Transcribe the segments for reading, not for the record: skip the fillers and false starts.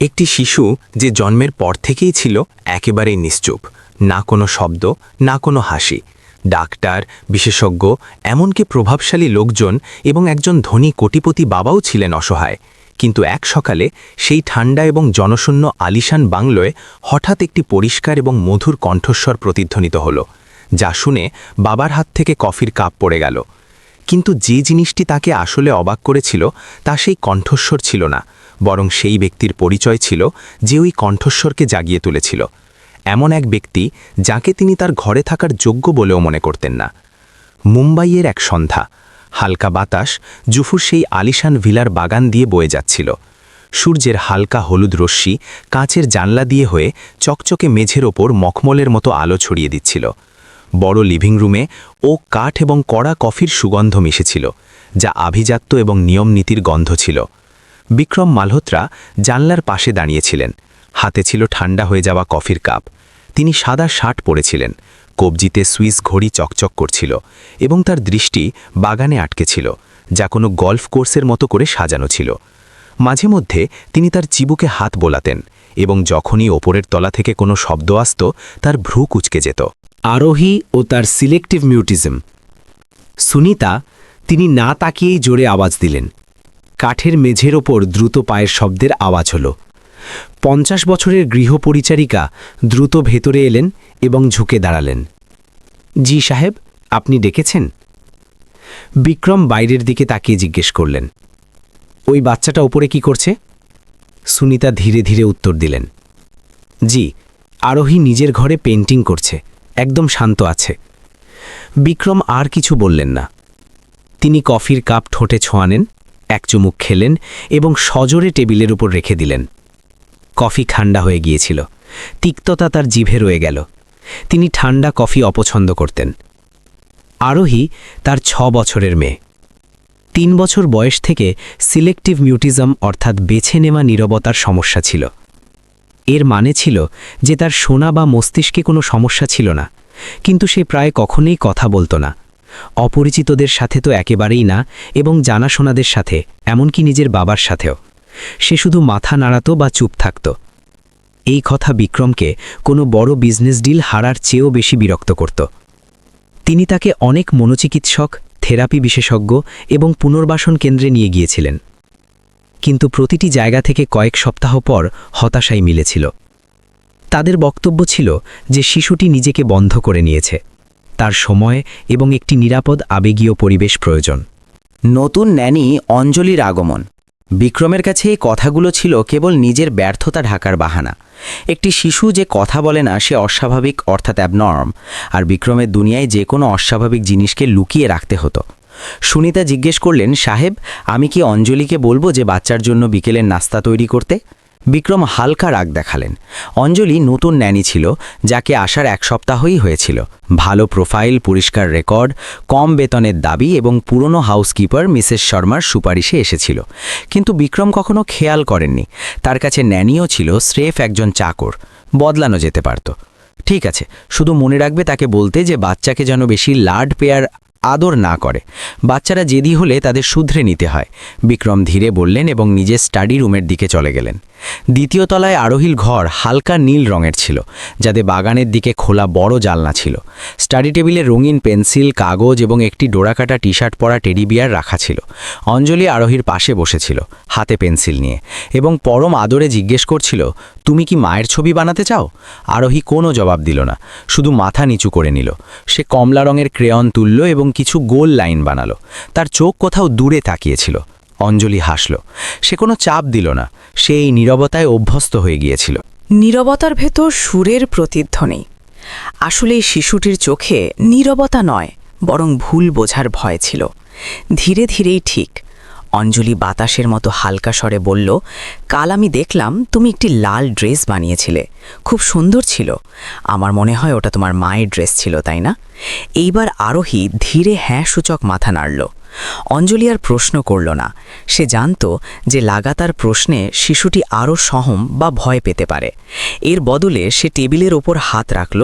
একটি শিশু যে জন্মের পর থেকেই ছিল একেবারেই নিশ্চুপ, না কোনো শব্দ, না কোনো হাসি। ডাক্তার, বিশেষজ্ঞ, এমনকি প্রভাবশালী লোকজন এবং একজন ধনী কোটিপতি বাবাও ছিলেন অসহায়। কিন্তু এক সকালে সেই ঠান্ডা এবং জনশূন্য আলিশান বাংলোয় হঠাৎ একটি পরিষ্কার এবং মধুর কণ্ঠস্বর প্রতিধ্বনিত হল, যা শুনে বাবার হাত থেকে কফির কাপ পড়ে গেল। কিন্তু যে জিনিসটি তাকে আসলে অবাক করেছিল তা সেই কণ্ঠস্বর ছিল না, বরং সেই ব্যক্তির পরিচয় ছিল যে ওই কণ্ঠস্বরকে জাগিয়ে তুলেছিল। এমন এক ব্যক্তি যাকে তিনি তার ঘরে থাকার যোগ্য বলেও মনে করতেন না। মুম্বাইয়ের এক সন্ধ্যা, হালকা বাতাস জুফুর সেই আলিশান ভিলার বাগান দিয়ে বয়ে যাচ্ছিল। সূর্যের হালকা হলুদ রশ্মি কাঁচের জানলা দিয়ে হয়ে চকচকে মেঝের ওপর মখমলের মতো আলো ছড়িয়ে দিচ্ছিল। বড় লিভিং রুমে ও কাঠ এবং কড়া কফির সুগন্ধ মিশেছিল, যা আভিজাত্য এবং নিয়ম নীতির গন্ধ ছিল। বিক্রম মালহোত্রা জানলার পাশে দাঁড়িয়েছিলেন, হাতে ছিল ঠান্ডা হয়ে যাওয়া কফির কাপ। তিনি সাদা শার্ট পরেছিলেন, কবজিতে সুইস ঘড়ি চকচক করছিল এবং তার দৃষ্টি বাগানে আটকে ছিল, যা কোনো গল্ফ কোর্সের মতো করে সাজানো ছিল। মাঝে মধ্যে তিনি তার চিবুকে হাত বোলাতেন এবং যখনই ওপরের তলা থেকে কোনো শব্দ আসত তার ভ্রু কুঁচকে যেত। আরোহী ও তার সিলেক্টিভ মিউটিজম। সুনিতা, তিনি না তাকিয়েই জোরে আওয়াজ দিলেন। কাঠের মেঝের ওপর দ্রুত পায়ের শব্দের আওয়াজ হল। 50 বছরের গৃহপরিচারিকা দ্রুত ভেতরে এলেন এবং ঝুঁকে দাঁড়ালেন। জি সাহেব, আপনি ডেকেছেন? বিক্রম বাইরের দিকে তাকিয়ে জিজ্ঞেস করলেন। ওই বাচ্চাটা ওপরে কি করছে? সুনিতা ধীরে ধীরে উত্তর দিলেন। জি, আরোহী নিজের ঘরে পেন্টিং করছে, একদম শান্ত আছে। বিক্রম আর কিছু বললেন না। তিনি কফির কাপ ঠোঁটে ছোঁয়ানেন, এক চুমুক খেলেন এবং সজোরে টেবিলের উপর রেখে দিলেন। কফি ঠান্ডা হয়ে গিয়েছিল, তিক্ততা তার জিভে রয়ে গেল। তিনি ঠান্ডা কফি অপছন্দ করতেন। আরোহী তার 6 বছরের মেয়ে। 3 বছর বয়স থেকে সিলেক্টিভ মিউটিজম অর্থাৎ বেছে নেওয়া নীরবতার সমস্যা ছিল। এর মানে ছিল যে তার শোনা বা মস্তিষ্কে কোনো সমস্যা ছিল না, কিন্তু সে প্রায় কখনোই কথা বলতো না। অপরিচিতদের সাথে তো একেবারেই না, এবং জানাশোনাদের সাথে, এমনকি নিজের বাবার সাথেও। সে শুধু মাথা নাড়াতো বা চুপ থাকত। এই কথা বিক্রমকে কোনো বড় বিজনেস ডিল হারার চেয়েও বেশি বিরক্ত করত। তিনি তাকে অনেক মনোচিকিৎসক, থেরাপি বিশেষজ্ঞ এবং পুনর্বাসন কেন্দ্রে নিয়ে গিয়েছিলেন, কিন্তু প্রতিটি জায়গা থেকে কয়েক সপ্তাহ পর হতাশাই মিলেছিল। তাদের বক্তব্য ছিল যে শিশুটি নিজেকে বন্ধ করে নিয়েছে, তার সময় এবং একটি নিরাপদ আবেগীয় পরিবেশ প্রয়োজন। নতুন ন্যানি অঞ্জলির আগমন। বিক্রমের কাছে এই কথাগুলো ছিল কেবল নিজের ব্যর্থতা ঢাকার বাহানা। একটি শিশু যে কথা বলে না সে অস্বাভাবিক অর্থাৎ অ্যাবনর্ম, আর বিক্রমের দুনিয়ায় যে কোনো অস্বাভাবিক জিনিসকে লুকিয়ে রাখতে হতো। সুনিতা জিজ্ঞেস করলেন, সাহেব, আমি কি অঞ্জলিকে বলবো যে বাচ্চার জন্য বিকেলের নাস্তা তৈরি করতে? বিক্রম হালকা রাগ দেখালেন। অঞ্জলি নতুন ন্যানি ছিল, যাকে আসার 1 সপ্তাহই হয়েছিল। ভালো প্রোফাইল, পরিষ্কার রেকর্ড, কম বেতনের দাবি এবং পুরনো হাউসকিপার মিসেস শর্মার সুপারিশে এসেছিল। কিন্তু বিক্রম কখনো খেয়াল করেননি তার কাছে ন্যানিও ছিল স্রেফ একজন চাকর, বদলানো যেতে পারত। ঠিক আছে, শুধু মনে রাখবে তাকে বলতে যে বাচ্চাকে যেন বেশি লাড পেয়ার আদর না করে। বাচ্চারা জেদি হলে তাদের শুধরে নিতে হয়, বিক্রম ধীরে বললেন এবং নিজের স্টাডি রুমের দিকে চলে গেলেন। দ্বিতীয় তলায় আরোহীর ঘর হালকা নীল রঙের ছিল, যাতে বাগানের দিকে খোলা বড় জানলা ছিল। স্টাডি টেবিলে রঙিন পেন্সিল, কাগজ এবং একটি ডোরাকাটা টি শার্ট পরা টেডি বিয়ার রাখা ছিল। অঞ্জলি আরোহীর পাশে বসেছিল, হাতে পেন্সিল নিয়ে, এবং পরম আদরে জিজ্ঞেস করছিল, তুমি কি মায়ের ছবি বানাতে চাও? আরোহী কোনো জবাব দিল না, শুধু মাথা নিচু করে নিল। সে কমলা রঙের ক্রেয়ন তুলল এবং কিছু গোল লাইন বানালো। তার চোখ কোথাও দূরে তাকিয়েছিল। অঞ্জলি হাসল। সে কোনো চাপ দিল না, সে এই নীরবতায় অভ্যস্ত হয়ে গিয়েছিল। নীরবতার ভেতর সুরের প্রতিধ্বনি। আসলে এই শিশুটির চোখে নীরবতা নয়, বরং ভুল বোঝার ভয় ছিল। ধীরে ধীরেই ঠিক। অঞ্জলি বাতাসের মতো হালকা স্বরে বলল, কাল আমি দেখলাম তুমি একটি লাল ড্রেস বানিয়েছিলে, খুব সুন্দর ছিল। আমার মনে হয় ওটা তোমার মায়ের ড্রেস ছিল, তাই না? এইবার আরোহী ধীরে হ্যাঁ সূচক মাথা নাড়ল। অঞ্জলি আর প্রশ্ন করল না। সে জানত যে লাগাতার প্রশ্নে শিশুটি আরও সহম বা ভয় পেতে পারে। এর বদলে সে টেবিলের ওপর হাত রাখল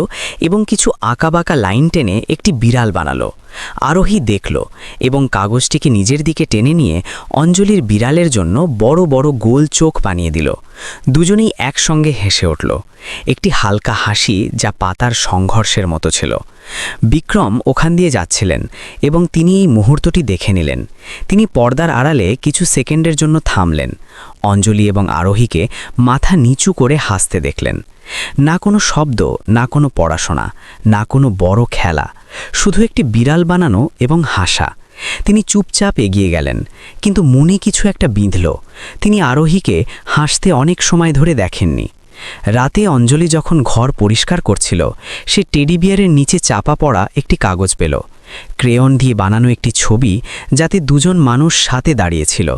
এবং কিছু আঁকাবাঁকা লাইন টেনে একটি বিড়াল বানালো। আরোহী দেখল এবং কাগজটিকে নিজের দিকে টেনে নিয়ে অঞ্জলির বিড়ালের জন্য বড় বড় গোল চোখ বানিয়ে দিল। দুজনেই একসঙ্গে হেসে উঠল, একটি হালকা হাসি যা পাতার সংঘর্ষের মতো ছিল। বিক্রম ওখান দিয়ে যাচ্ছিলেন এবং তিনি এই মুহূর্তটি দেখে নিলেন। তিনি পর্দার আড়ালে কিছু সেকেন্ডের জন্য থামলেন, অঞ্জলি এবং আরোহীকে মাথা নিচু করে হাসতে দেখলেন। না কোনো শব্দ, না কোনো পড়াশোনা, না কোনো বড় খেলা, শুধু একটি বিড়াল বানানো এবং হাসা। তিনি চুপচাপ এগিয়ে গেলেন, কিন্তু মনে কিছু একটা বিঁধল। তিনি আরোহীকে হাসতে অনেক সময় ধরে দেখেননি। রাতে অঞ্জলি যখন ঘর পরিষ্কার করছিল, সে টেডি বিয়ারের নিচে চাপা পড়া একটি কাগজ পেল। ক্রেয়ন দিয়ে বানানো একটি ছবি, যাতে দুজন মানুষ সাথে দাঁড়িয়েছিল।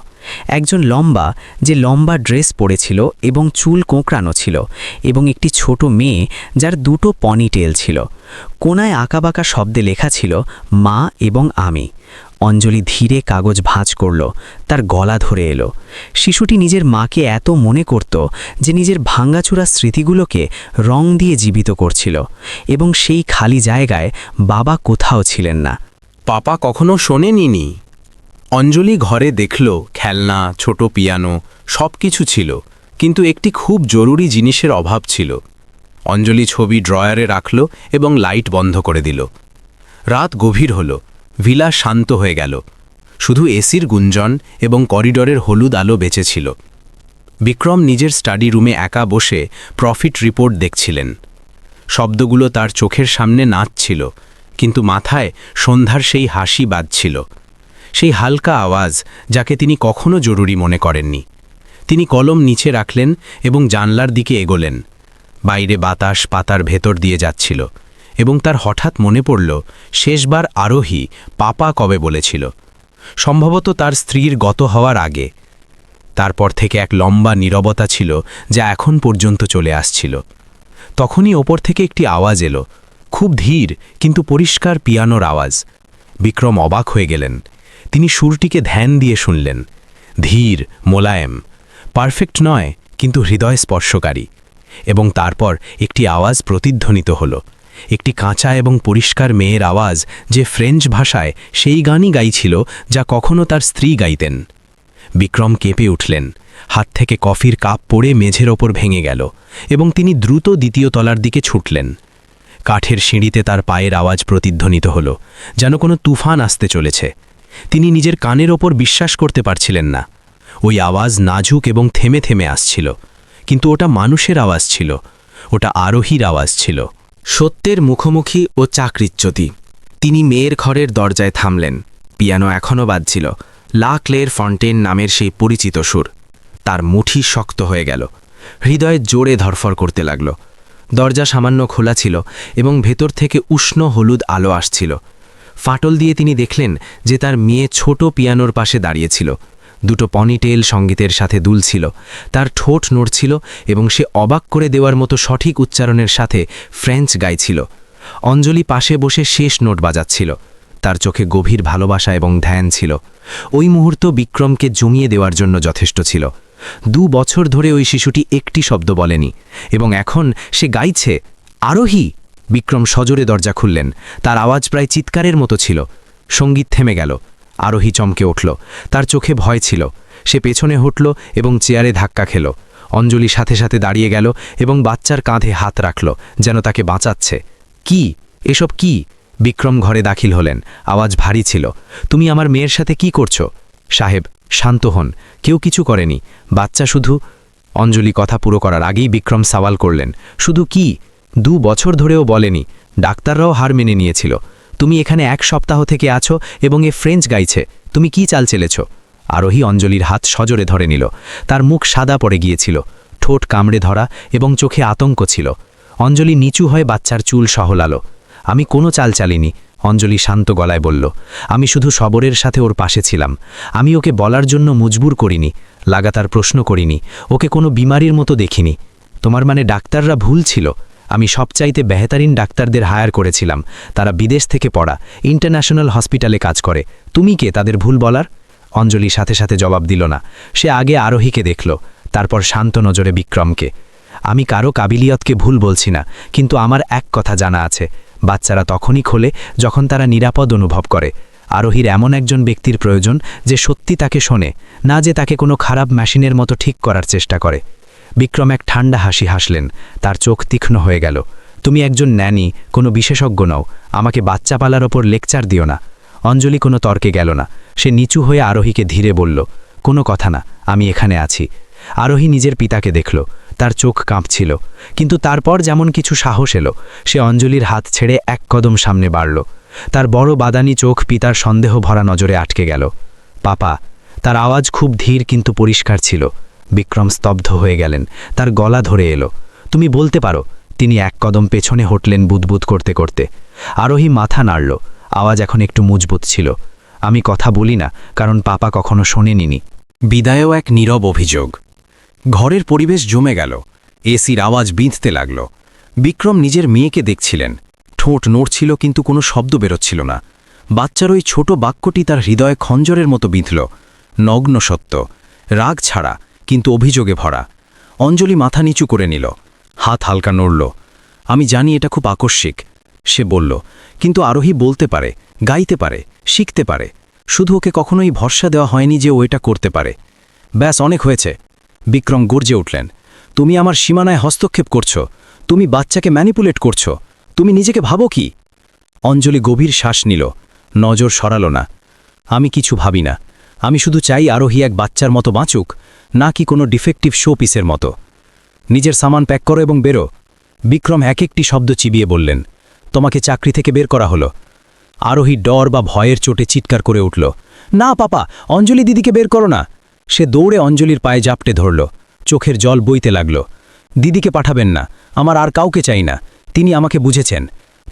একজন লম্বা, যে লম্বা ড্রেস পরেছিল এবং চুল কোঁকড়ানো ছিল, এবং একটি ছোট মেয়ে যার দুটো পনিটেল ছিল। কোনায় আঁকাবাঁকা শব্দে লেখা ছিল মা এবং আমি। অঞ্জলি ধীরে কাগজ ভাঁজ করল, তার গলা ধরে এলো। শিশুটি নিজের মাকে এত মনে করত যে নিজের ভাঙ্গাচুরা স্মৃতিগুলোকে রং দিয়ে জীবিত করছিল, এবং সেই খালি জায়গায় বাবা কোথাও ছিলেন না। পাপা কখনো শোনেনি। অঞ্জলি ঘরে দেখল খেলনা, ছোট পিয়ানো, সব কিছু ছিল, কিন্তু একটি খুব জরুরি জিনিসের অভাব ছিল। অঞ্জলি ছবি ড্রয়ারে রাখল এবং লাইট বন্ধ করে দিল। রাত গভীর হল, ভিলা শান্ত হয়ে গেল, শুধু এসির গুঞ্জন এবং করিডরের হলুদ আলো বেঁচে ছিল। বিক্রম নিজের স্টাডি রুমে একা বসে প্রফিট রিপোর্ট দেখছিলেন। শব্দগুলো তার চোখের সামনে নাচছিল, কিন্তু মাথায় সন্ধ্যার সেই হাসি বাজছিল, সেই হালকা আওয়াজ যাকে তিনি কখনো জরুরি মনে করেননি। তিনি কলম নিচে রাখলেন এবং জানলার দিকে এগোলেন। বাইরে বাতাস পাতার ভেতর দিয়ে যাচ্ছিল, এবং তার হঠাৎ মনে পড়ল শেষবার আরোহী পাপা কবে বলেছিল, সম্ভবত তার স্ত্রীর গত হওয়ার আগে। তারপর থেকে এক লম্বা নীরবতা ছিল যা এখন পর্যন্ত চলে আসছিল। তখনই ওপর থেকে একটি আওয়াজ এলো, খুব ধীর কিন্তু পরিষ্কার পিয়ানোর আওয়াজ। বিক্রম অবাক হয়ে গেলেন। তিনি সুরটিকে ধ্যান দিয়ে শুনলেন, ধীর, মোলায়েম, পারফেক্ট নয় কিন্তু হৃদয় স্পর্শকারী। এবং তারপর একটি আওয়াজ প্রতিধ্বনিত হল, একটি কাঁচা এবং পরিষ্কার মেয়ের আওয়াজ, যে ফ্রেঞ্চ ভাষায় সেই গানই গাইছিল যা কখনো তার স্ত্রী গাইতেন। বিক্রম কেঁপে উঠলেন, হাত থেকে কফির কাপ পড়ে মেঝের ওপর ভেঙে গেল, এবং তিনি দ্রুত দ্বিতীয় তলার দিকে ছুটলেন। কাঠের সিঁড়িতে তার পায়ের আওয়াজ প্রতিধ্বনিত হল, যেন কোনো তুফান আসতে চলেছে। তিনি নিজের কানের ওপর বিশ্বাস করতে পারছিলেন না। ওই আওয়াজ নাজুক এবং থেমে থেমে আসছিল, কিন্তু ওটা মানুষের আওয়াজ ছিল, ওটা আরোহীর আওয়াজ ছিল। সত্যের মুখোমুখি ও চাকরিচ্যুতি। তিনি মেয়ের ঘরের দরজায় থামলেন। পিয়ানো এখনও বাজছিল, লা ক্লের ফন্টেন নামের সেই পরিচিত সুর। তার মুঠি শক্ত হয়ে গেল, হৃদয় জোরে ধরফর করতে লাগল। দরজা সামান্য খোলা ছিল এবং ভেতর থেকে উষ্ণ হলুদ আলো আসছিল। ফাটল দিয়ে তিনি দেখলেন যে তার মেয়ে ছোট পিয়ানোর পাশে দাঁড়িয়েছিল। দুটো পনিটেল সঙ্গীতের সাথে দুলছিল, তার ঠোঁট নড়ছিল এবং সে অবাক করে দেওয়ার মতো সঠিক উচ্চারণের সাথে ফ্রেঞ্চ গাইছিল। অঞ্জলি পাশে বসে শেষ নোট বাজাচ্ছিল, তার চোখে গভীর ভালোবাসা এবং ধ্যান ছিল। ওই মুহূর্ত বিক্রমকে জমিয়ে দেওয়ার জন্য যথেষ্ট ছিল। 2 বছর ধরে ওই শিশুটি একটি শব্দ বলেনি, এবং এখন সে গাইছে, আরোহী। বিক্রম সজোরে দরজা খুললেন, তার আওয়াজ প্রায় চিৎকারের মতো ছিল। সঙ্গীত থেমে গেল। আরোহী চমকে উঠল, তার চোখে ভয় ছিল। সে পেছনে হটল এবং চেয়ারে ধাক্কা খেল। অঞ্জলি সাথে সাথে দাঁড়িয়ে গেল এবং বাচ্চার কাঁধে হাত রাখল, যেন তাকে বাঁচাচ্ছে। কি এসব কি? বিক্রম ঘরে দাখিল হলেন, আওয়াজ ভারী ছিল। তুমি আমার মেয়ের সাথে কি করছো? সাহেব, শান্ত হন, কেউ কিছু করেনি, বাচ্চা শুধু। অঞ্জলি কথা পুরো করার আগেই বিক্রম সওয়াল করলেন, শুধু কি? 2 বছর ধরেও বলেনি, ডাক্তাররাও হার মেনে নিয়েছিল। তুমি এখানে 1 সপ্তাহ থেকে আছো এবং এ ফ্রেঞ্চ গাইছে, তুমি কি চাল চেলেছ? আরোহী অঞ্জলির হাত সজোরে ধরে নিল। তার মুখ সাদা পড়ে গিয়েছিল, ঠোঁট কামড়ে ধরা এবং চোখে আতঙ্ক ছিল। অঞ্জলি নিচু হয়ে বাচ্চার চুল সহলালো। আমি কোনো চাল চালিনি, অঞ্জলি শান্ত গলায় বলল। আমি শুধু সবরের সাথে ওর পাশে ছিলাম। আমি ওকে বলার জন্য মজবুর করিনি, লাগাতার প্রশ্ন করিনি, ওকে কোনো বিমারির মতো দেখিনি। তোমার মানে ডাক্তাররা ভুল ছিল? আমি সবচাইতে বেহতারিন ডাক্তারদের হায়ার করেছিলাম, তারা বিদেশ থেকে পড়া, ইন্টারন্যাশনাল হসপিটালে কাজ করে। তুমি কে তাদের ভুল বলার? অঞ্জলি সাথে সাথে জবাব দিল না। সে আগে আরোহীকে দেখল, তারপর শান্ত নজরে বিক্রমকে। আমি কারো কাবিলিয়তকে ভুল বলছি না, কিন্তু আমার এক কথা জানা আছে, বাচ্চারা তখনই খোলে যখন তারা নিরাপদ অনুভব করে। আরোহীর এমন একজন ব্যক্তির প্রয়োজন যে সত্যি তাকে শোনে, না যে তাকে কোনো খারাপ মেশিনের মতো ঠিক করার চেষ্টা করে। বিক্রম এক ঠান্ডা হাসি হাসলেন, তার চোখ তীক্ষ্ণ হয়ে গেল। তুমি একজন ন্যানি, কোনো বিশেষজ্ঞ নও, আমাকে বাচ্চা পালার ওপর লেকচার দিও না। অঞ্জলি কোনো তর্কে গেল না, সে নিচু হয়ে আরোহীকে ধীরে বলল, কোনো কথা না, আমি এখানে আছি। আরোহী নিজের পিতাকে দেখল, তার চোখ কাঁপছিল, কিন্তু তারপর যেমন কিছু সাহস এলো, সে অঞ্জলির হাত ছেড়ে এক কদম সামনে বাড়ল। তার বড় বাদানি চোখ পিতার সন্দেহ ভরা নজরে আটকে গেল। পাপা, তার আওয়াজ খুব ধীর কিন্তু পরিষ্কার ছিল। বিক্রম স্তব্ধ হয়ে গেলেন, তার গলা ধরে এলো, তুমি বলতে পারো। তিনি এক কদম পেছনে হটলেন বুদবুদ করতে করতে। আরোহী মাথা নাড়ল, আওয়াজ এখন একটু মজবুত ছিল। আমি কথা বলি না, কারণ পাপা কখনো শোনেনি। বিদায়ও এক নীরব অভিযোগ। ঘরের পরিবেশ জমে গেল, এসির আওয়াজ বিঁধতে লাগল। বিক্রম নিজের মেয়েকে দেখছিলেন, ঠোঁট নড়ছিল কিন্তু কোনো শব্দ বেরোচ্ছিল না। বাচ্চার ওই ছোট বাক্যটি তার হৃদয়ে খঞ্জরের মতো বিঁধল। নগ্ন সত্য, রাগ ছাড়া, কিন্তু অভিযোগে ভরা। অঞ্জলি মাথা নিচু করে নিল, হাত হালকা নড়ল। আমি জানি এটা খুব আকস্মিক, সে বলল, কিন্তু আরোহী বলতে পারে, গাইতে পারে, শিখতে পারে। শুধু ওকে কখনোই ভরসা দেওয়া হয়নি যে ও এটা করতে পারে। ব্যাস, অনেক হয়েছে। বিক্রম গর্জে উঠলেন, তুমি আমার সীমানায় হস্তক্ষেপ করছো, তুমি বাচ্চাকে ম্যানিপুলেট করছো, তুমি নিজেকে ভাবো কি? অঞ্জলি গভীর শ্বাস নিল, নজর সরালো না। আমি কিছু ভাবি না, আমি শুধু চাই আরোহী এক বাচ্চার মতো বাঁচুক, না কি কোনো ডিফেক্টিভ শো পিসের মতো। নিজের সামান প্যাক করো এবং বেরো। বিক্রম এক একটি শব্দ চিবিয়ে বললেন, তোমাকে চাকরি থেকে বের করা হলো। আরোহী ডর বা ভয়ের চোটে চিৎকার করে উঠল, না পাপা, অঞ্জলি দিদিকে বের করো না। সে দৌড়ে অঞ্জলির পায়ে জাপটে ধরল, চোখের জল বইতে লাগল। দিদিকে পাঠাবেন না, আমার আর কাউকে চাই না, তিনি আমাকে বুঝেছেন।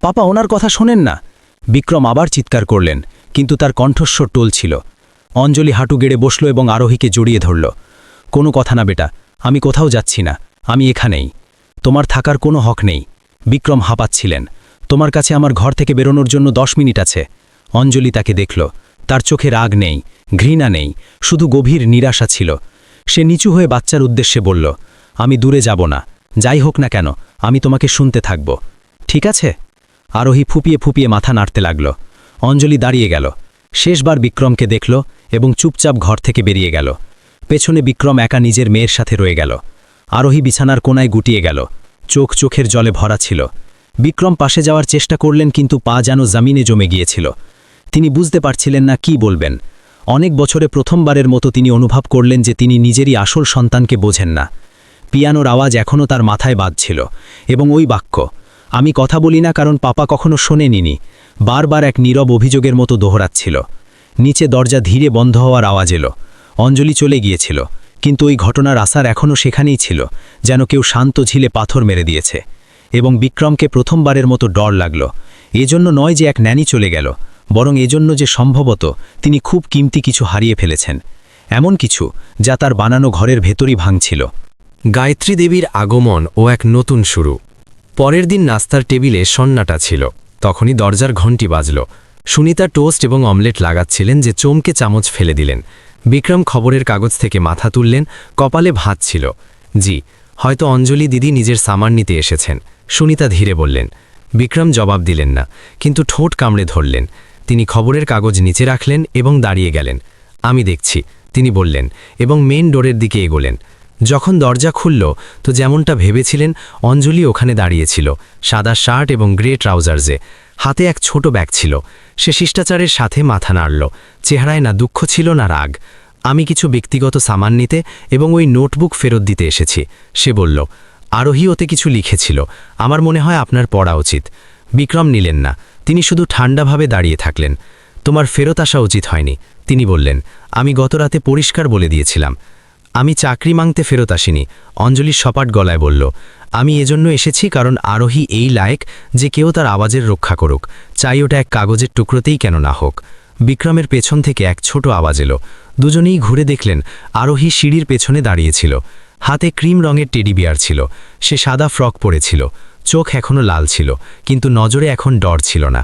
পাপা, ওনার কথা শোনেন না। বিক্রম আবার চিৎকার করলেন, কিন্তু তার কণ্ঠস্বর টলছিল। অঞ্জলি হাঁটু গেড়ে বসল এবং আরোহীকে জড়িয়ে ধরল। কোনো কথা না বেটা, আমি কোথাও যাচ্ছি না, আমি এখানেই। তোমার থাকার কোনো হক নেই। বিক্রম হাঁপাচ্ছিলেন, তোমার কাছে আমার ঘর থেকে বেরোনোর জন্য 10 মিনিট আছে। অঞ্জলি তাকে দেখল, তার চোখে রাগ নেই, ঘৃণা নেই, শুধু গভীর নিরাশা ছিল। সে নিচু হয়ে বাচ্চার উদ্দেশ্যে বলল, আমি দূরে যাব না, যাই হোক না কেন, আমি তোমাকে শুনতে থাকব, ঠিক আছে? আরোহী ফুপিয়ে ফুপিয়ে মাথা নাড়তে লাগল। অঞ্জলি দাঁড়িয়ে গেল, শেষবার বিক্রমকে দেখল এবং চুপচাপ ঘর থেকে বেরিয়ে গেল। পেছনে বিক্রম একা নিজের মেয়ের সাথে রয়ে গেল। আরোহী বিছানার কোনায় গুটিয়ে গেল, চোখের জলে ভরা ছিল। বিক্রম পাশে যাওয়ার চেষ্টা করলেন, কিন্তু পা যেন জমিনে জমে গিয়েছিল। তিনি বুঝতে পারছিলেন না কি বলবেন। অনেক বছরে প্রথমবারের মতো তিনি অনুভব করলেন যে তিনি নিজেরই আসল সন্তানকে বোঝেন না। পিয়ানোর আওয়াজ এখনও তার মাথায় বাজছিল, এবং ওই বাক্য, আমি কথা বলি না কারণ পাপা কখনো শোনেনি, বারবার এক নীরব অভিযোগের মতো দোহরাচ্ছিল। নিচে দরজা ধীরে বন্ধ হওয়ার আওয়াজ এলো। অঞ্জলি চলে গিয়েছিল, কিন্তু ওই ঘটনার আসার এখনও সেখানেই ছিল, যেন কেউ শান্ত ঝিলে পাথর মেরে দিয়েছে। এবং বিক্রমকে প্রথমবারের মতো ডর লাগল। এজন্য নয় যে এক ন্যানি চলে গেল, বরং এজন্য যে সম্ভবত তিনি খুব কিমতি কিছু হারিয়ে ফেলেছেন, এমন কিছু যা তার বানানো ঘরের ভেতরই ভাঙছিল। গায়ত্রী দেবীর আগমন ও এক নতুন শুরু। পরের দিন নাস্তার টেবিলে সন্নাটা ছিল। তখনই দরজার ঘণ্টি বাজল। সুনিতা টোস্ট এবং অমলেট লাগাচ্ছিলেন যে চমকে চামচ ফেলে দিলেন। বিক্রম খবরের কাগজ থেকে মাথা তুললেন, কপালে ভাঁজ ছিল। জি, হয়তো অঞ্জলি দিদি নিজের সামান নিতে এসেছেন, সুনিতা ধীরে বললেন। বিক্রম জবাব দিলেন না, কিন্তু ঠোঁট কামড়ে ধরলেন। তিনি খবরের কাগজ নিচে রাখলেন এবং দাঁড়িয়ে গেলেন। আমি দেখছি, তিনি বললেন, এবং মেন ডোরের দিকে এগোলেন। যখন দরজা খুলল তো যেমনটা ভেবেছিলেন, অঞ্জলি ওখানে দাঁড়িয়েছিল, সাদা শার্ট এবং গ্রে ট্রাউজার্সে। হাতে এক ছোট ব্যাগ ছিল। সে শিষ্টাচারের সাথে মাথা নাড়ল। চেহারায় না দুঃখ ছিল না রাগ। আমি কিছু ব্যক্তিগত সামান নিতে এবং ওই নোটবুক ফেরত দিতে এসেছি, সে বলল। আরোহী ওতে কিছু লিখেছিল, আমার মনে হয় আপনার পড়া উচিত। বিক্রম নিলেন না, তিনি শুধু ঠান্ডাভাবে দাঁড়িয়ে থাকলেন। তোমার ফেরত আসা উচিত হয়নি, তিনি বললেন। আমি গতরাতে পরিষ্কার বলে দিয়েছিলাম। আমি চাকরি মাংতে ফেরত আসিনি, অঞ্জলি সপাট গলায় বলল। আমি এজন্য এসেছি কারণ আরোহী এই লায়ক যে কেউ তার আওয়াজের রক্ষা করুক, চাই ওটা এক কাগজের টুকরোতেই কেন না হোক। বিক্রমের পেছন থেকে এক ছোট আওয়াজ এলো। দুজনেই ঘুরে দেখলেন আরোহী সিঁড়ির পেছনে দাঁড়িয়েছিল। হাতে ক্রিম রঙের টেডি বিয়ার ছিল। সে সাদা ফ্রক পরেছিল, চোখ এখনও লাল ছিল, কিন্তু নজরে এখন ডর ছিল না।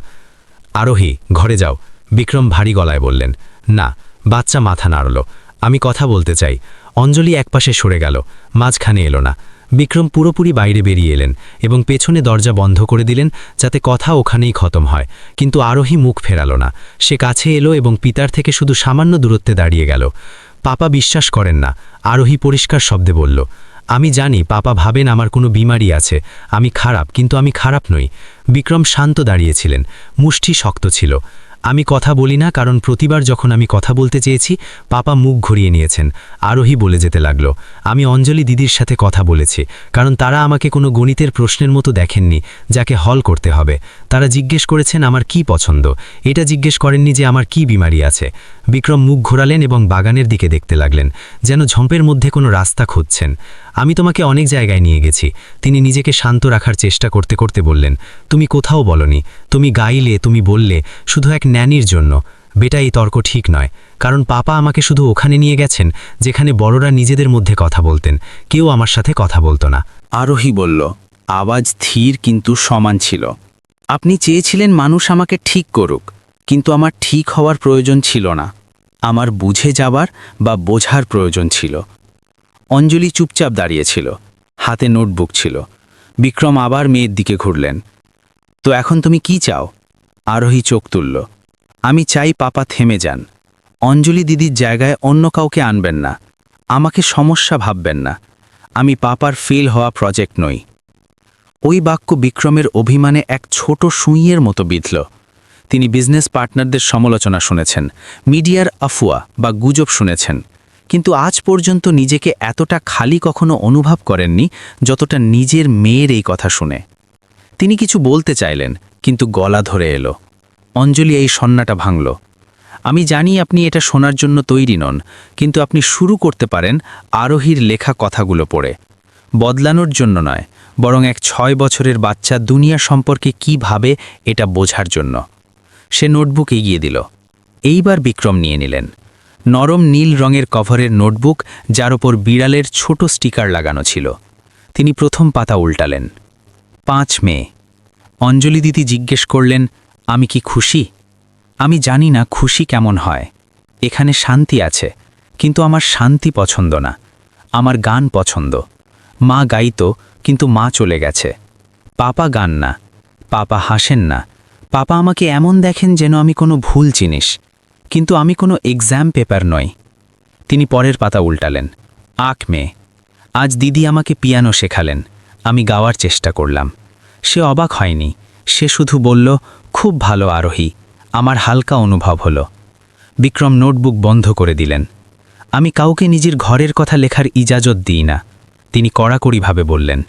আরোহী, ঘরে যাও, বিক্রম ভারী গলায় বললেন। না, বাচ্চা মাথা নাড়ল। আমি কথা বলতে চাই। অঞ্জলি একপাশে সরে গেল, মাঝখানে এলো না। বিক্রম পুরোপুরি বাইরে বেরিয়ে এলেন এবং পেছনে দরজা বন্ধ করে দিলেন যাতে কথা ওখানেই খতম হয়, কিন্তু আরোহী মুখ ফেরালো না। সে কাছে এলো এবং পিতার থেকে শুধু সামান্য দূরত্বে দাঁড়িয়ে গেল। পাপা বিশ্বাস করেন না, আরোহী পরিষ্কার শব্দে বলল। আমি জানি পাপা ভাবেন আমার কোনো বিমারি আছে, আমি খারাপ, কিন্তু আমি খারাপ নই। বিক্রম শান্ত দাঁড়িয়েছিলেন, মুষ্টি শক্ত ছিল। আমি কথা বলি না কারণ প্রতিবার যখন আমি কথা বলতে চেয়েছি পাপা মুখ ঘুরিয়ে নিয়েছেন। আরোহী বলে যেতে লাগলো, আমি অঞ্জলি দিদির সাথে কথা বলেছি কারণ তারা আমাকে কোনো গণিতের প্রশ্নের মতো দেখেননি যাকে হল করতে হবে। তারা জিজ্ঞেস করেছেন আমার কি পছন্দ, এটা জিজ্ঞেস করেননি যে আমার কি বিমারি আছে। বিক্রম মুখ ঘোরালেন এবং বাগানের দিকে দেখতে লাগলেন, যেন ঝম্পের মধ্যে কোনো রাস্তা খুঁজছেন। আমি তোমাকে অনেক জায়গায় নিয়ে গেছি। তিনি নিজেকে শান্ত রাখার চেষ্টা করতে করতে বললেন, তুমি কোথাও বলনি, তুমি গাইলে, তুমি বললে, শুধু এক ন্যানির জন্য। বেটা, এই তর্ক ঠিক নয়, কারণ পাপা আমাকে শুধু ওখানে নিয়ে গেছেন যেখানে বড়রা নিজেদের মধ্যে কথা বলতেন, কেউ আমার সাথে কথা বলতো না। আরোহী বলল, আওয়াজ স্থির কিন্তু সমান ছিল। আপনি চেয়েছিলেন মানুষ আমাকে ঠিক করুক, কিন্তু আমার ঠিক হওয়ার প্রয়োজন ছিল না, আমার বুঝে যাবার বা বোঝার প্রয়োজন ছিল। অঞ্জলি চুপচাপ দাঁড়িয়েছিল, হাতে নোটবুক ছিল। বিক্রম আবার মেয়ের দিকে ঘুরলেন। তো এখন তুমি কি চাও? আরোহী চোখ তুলল। আমি চাই পাপা থেমে যান। অঞ্জলি দিদির জায়গায় অন্য কাউকে আনবেন না, আমাকে সমস্যা ভাববেন না। আমি পাপার ফেল হওয়া প্রজেক্ট নই। ওই বাক্য বিক্রমের অভিমানে এক ছোট সুইয়ের মতো বিঁধল। তিনি বিজনেস পার্টনারদের সমালোচনা শুনেছেন, মিডিয়ার আফুয়া বা গুজব শুনেছেন, কিন্তু আজ পর্যন্ত নিজেকে এতটা খালি কখনো অনুভব করেননি যতটা নিজের মেয়ের এই কথা শুনে। তিনি কিছু বলতে চাইলেন, কিন্তু গলা ধরে এলো। অঞ্জলি এই সন্নাটা ভাঙল। আমি জানি আপনি এটা শোনার জন্য তৈরি নন, কিন্তু আপনি শুরু করতে পারেন আরোহীর লেখা কথাগুলো পড়ে। বদলানোর জন্য নয়, বরং এক 6 বছরের বাচ্চা দুনিয়া সম্পর্কে কি ভাবে এটা বোঝার জন্য। সে নোটবুক এগিয়ে দিল। এইবার বিক্রম নিয়ে নিলেন নরম নীল রঙের কভারের নোটবুক, যার ওপর বিড়ালের ছোট স্টিকার লাগানো ছিল। তিনি প্রথম পাতা উল্টালেন। 5 মে। অঞ্জলি দিদি জিজ্ঞেস করলেন, আমি কি খুশি? আমি জানি না খুশি কেমন হয়। এখানে শান্তি আছে, কিন্তু আমার শান্তি পছন্দ না। আমার গান পছন্দ। মা গাইতো, কিন্তু মা চলে গেছে। পাপা গান না, পাপা হাসেন না। পাপা আমাকে এমন দেখেন যেন আমি কোনো ভুল জিনিস, কিন্তু আমি কোনো এক্সাম পেপার নই। তিনি পরের পাতা উল্টালেন। 8 মে। আজ দিদি আমাকে পিয়ানো শেখালেন। আমি গাওয়ার চেষ্টা করলাম। সে অবাক হয়নি, সে শুধু বলল, খুব ভালো আরোহী। আমার হালকা অনুভব হলো। বিক্রম নোটবুক বন্ধ করে দিলেন। আমি কাউকে নিজের ঘরের কথা লেখার ইজাজত দিই না। তিনি কড়াকড়িভাবে বললেন,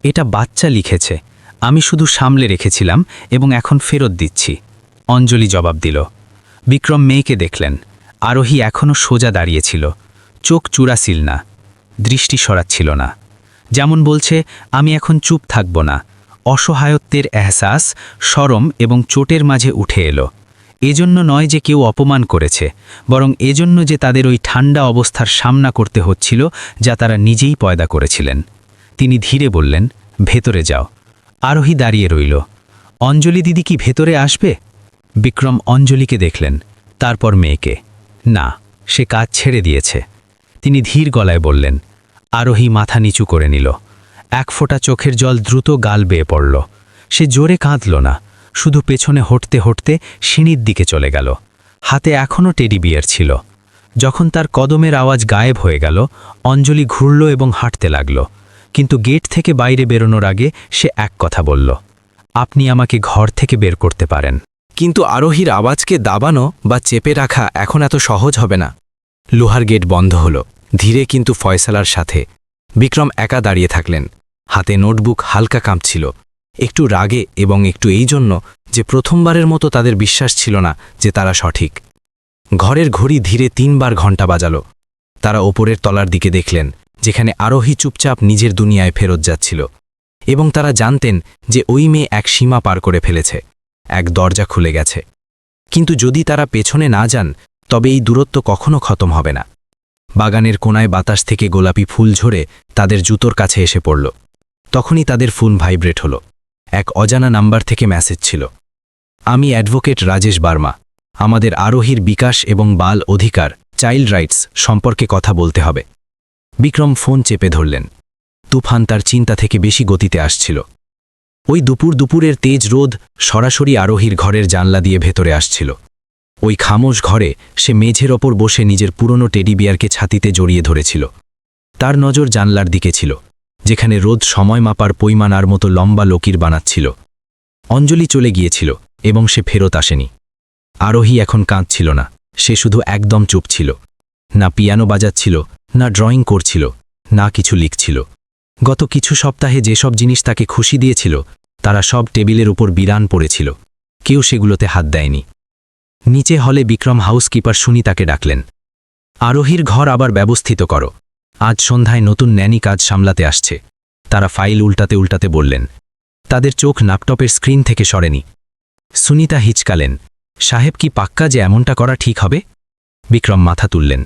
এটা বাচ্চা লিখেছে, আমি শুধু সামলে রেখেছিলাম এবং এখন ফেরত দিচ্ছি। অঞ্জলি জবাব দিল। বিক্রম মেয়েকে দেখলেন। আরোহী এখনও সোজা দাঁড়িয়েছিল, চোখ চূড়াছিল না, দৃষ্টি সরাচ্ছিল না। যেমন বলছে, আমি এখন চুপ থাকব না। অসহায়ত্বের এহসাস শরম এবং চোটের মাঝে উঠে এলো। এজন্য নয় যে কেউ অপমান করেছে, বরং এজন্য যে তাদের ওই ঠান্ডা অবস্থার সামনা করতে হচ্ছিল যা তারা নিজেই পয়দা করেছিলেন। তিনি ধীরে বললেন, ভেতরে যাও। আরোহী দাঁড়িয়ে রইল। অঞ্জলি দিদি কি ভেতরে আসবে? বিক্রম অঞ্জলিকে দেখলেন, তারপর মেয়েকে। না, সে কাজ ছেড়ে দিয়েছে। তিনি ধীর গলায় বললেন। আরোহী মাথা নিচু করে নিল। এক ফোঁটা চোখের জল দ্রুত গাল বেয়ে পড়ল। সে জোরে কাঁদল না, শুধু পেছনে হটতে হটতে সিঁড়ির দিকে চলে গেল। হাতে এখনও টেডি বিয়ার ছিল। যখন তার কদমের আওয়াজ গায়েব হয়ে গেল, অঞ্জলি ঘুরল এবং হাঁটতে লাগল। কিন্তু গেট থেকে বাইরে বেরোনোর আগে সে এক কথা বলল, আপনি আমাকে ঘর থেকে বের করতে পারেন, কিন্তু আরোহীর আওয়াজকে দাবানো বা চেপে রাখা এখন এত সহজ হবে না। লোহার গেট বন্ধ হল, ধীরে কিন্তু ফয়সালার সাথে। বিক্রম একা দাঁড়িয়ে থাকলেন। হাতে নোটবুক হালকা কাঁপছিল, একটু রাগে এবং একটু এই জন্য যে প্রথমবারের মতো তাদের বিশ্বাস ছিল না যে তারা সঠিক। ঘরের ঘড়ি ধীরে 3 বার ঘণ্টা বাজালো। তারা ওপরের তলার দিকে দেখলেন, যেখানে আরোহী চুপচাপ নিজের দুনিয়ায় ফেরত যাচ্ছিল। এবং তারা জানতেন যে ওই মেয়ে এক সীমা পার করে ফেলেছে, এক দরজা খুলে গেছে। কিন্তু যদি তারা পেছনে না যান, তবে এই দূরত্ব কখনো খতম হবে না। বাগানের কোনায় বাতাস থেকে গোলাপি ফুল ঝরে তাদের জুতোর কাছে এসে পড়ল। তখনই তাদের ফোন ভাইব্রেট হলো। এক অজানা নাম্বার থেকে মেসেজ ছিল, আমি অ্যাডভোকেট রাজেশ বার্মা। আমাদের আরোহীর বিকাশ এবং বাল অধিকার চাইল্ড রাইটস সম্পর্কে কথা বলতে হবে। বিক্রম ফোন চেপে ধরলেন। তুফান তার চিন্তা থেকে বেশি গতিতে আসছিল। ওই দুপুরের তেজ রোদ সরাসরি আরোহীর ঘরের জানলা দিয়ে ভেতরে আসছিল। ওই খামোশ ঘরে সে মেঝের ওপর বসে নিজের পুরনো টেডি বিয়ারকে ছাতিতে জড়িয়ে ধরেছিল। তার নজর জানলার দিকে ছিল, যেখানে রোদ সময় মাপার পৈমানার মতো লম্বা লকির বানাচ্ছিল। অঞ্জলি চলে গিয়েছিল এবং সে ফেরত আসেনি। আরোহী এখন কাঁদছিল না, সে শুধু একদম চুপ ছিল। না পিয়ানো বাজাচ্ছিল, না ড্রয়িং করছিল, না কিছু লিখছিল। গত কিছু সপ্তাহে যেসব জিনিস তাকে খুশি দিয়েছিল তারা সব টেবিলের উপর বিরান পড়েছিল, কেউ সেগুলোতে হাত দেয়নি। নিচে হলে বিক্রম হাউসকিপার সুনিতাকে ডাকলেন। আরোহীর ঘর আবার ব্যবস্থিত করো, আজ সন্ধ্যায় নতুন ন্যানি কাজ সামলাতে আসছে। তারা ফাইল উল্টাতে উল্টাতে বললেন। তাদের চোখ ল্যাপটপের স্ক্রিন থেকে সরেনি। সুনিতা হিচকালেন, সাহেব কি পাক্কা যে এমনটা করা ঠিক হবে? বিক্রম মাথা তুললেন।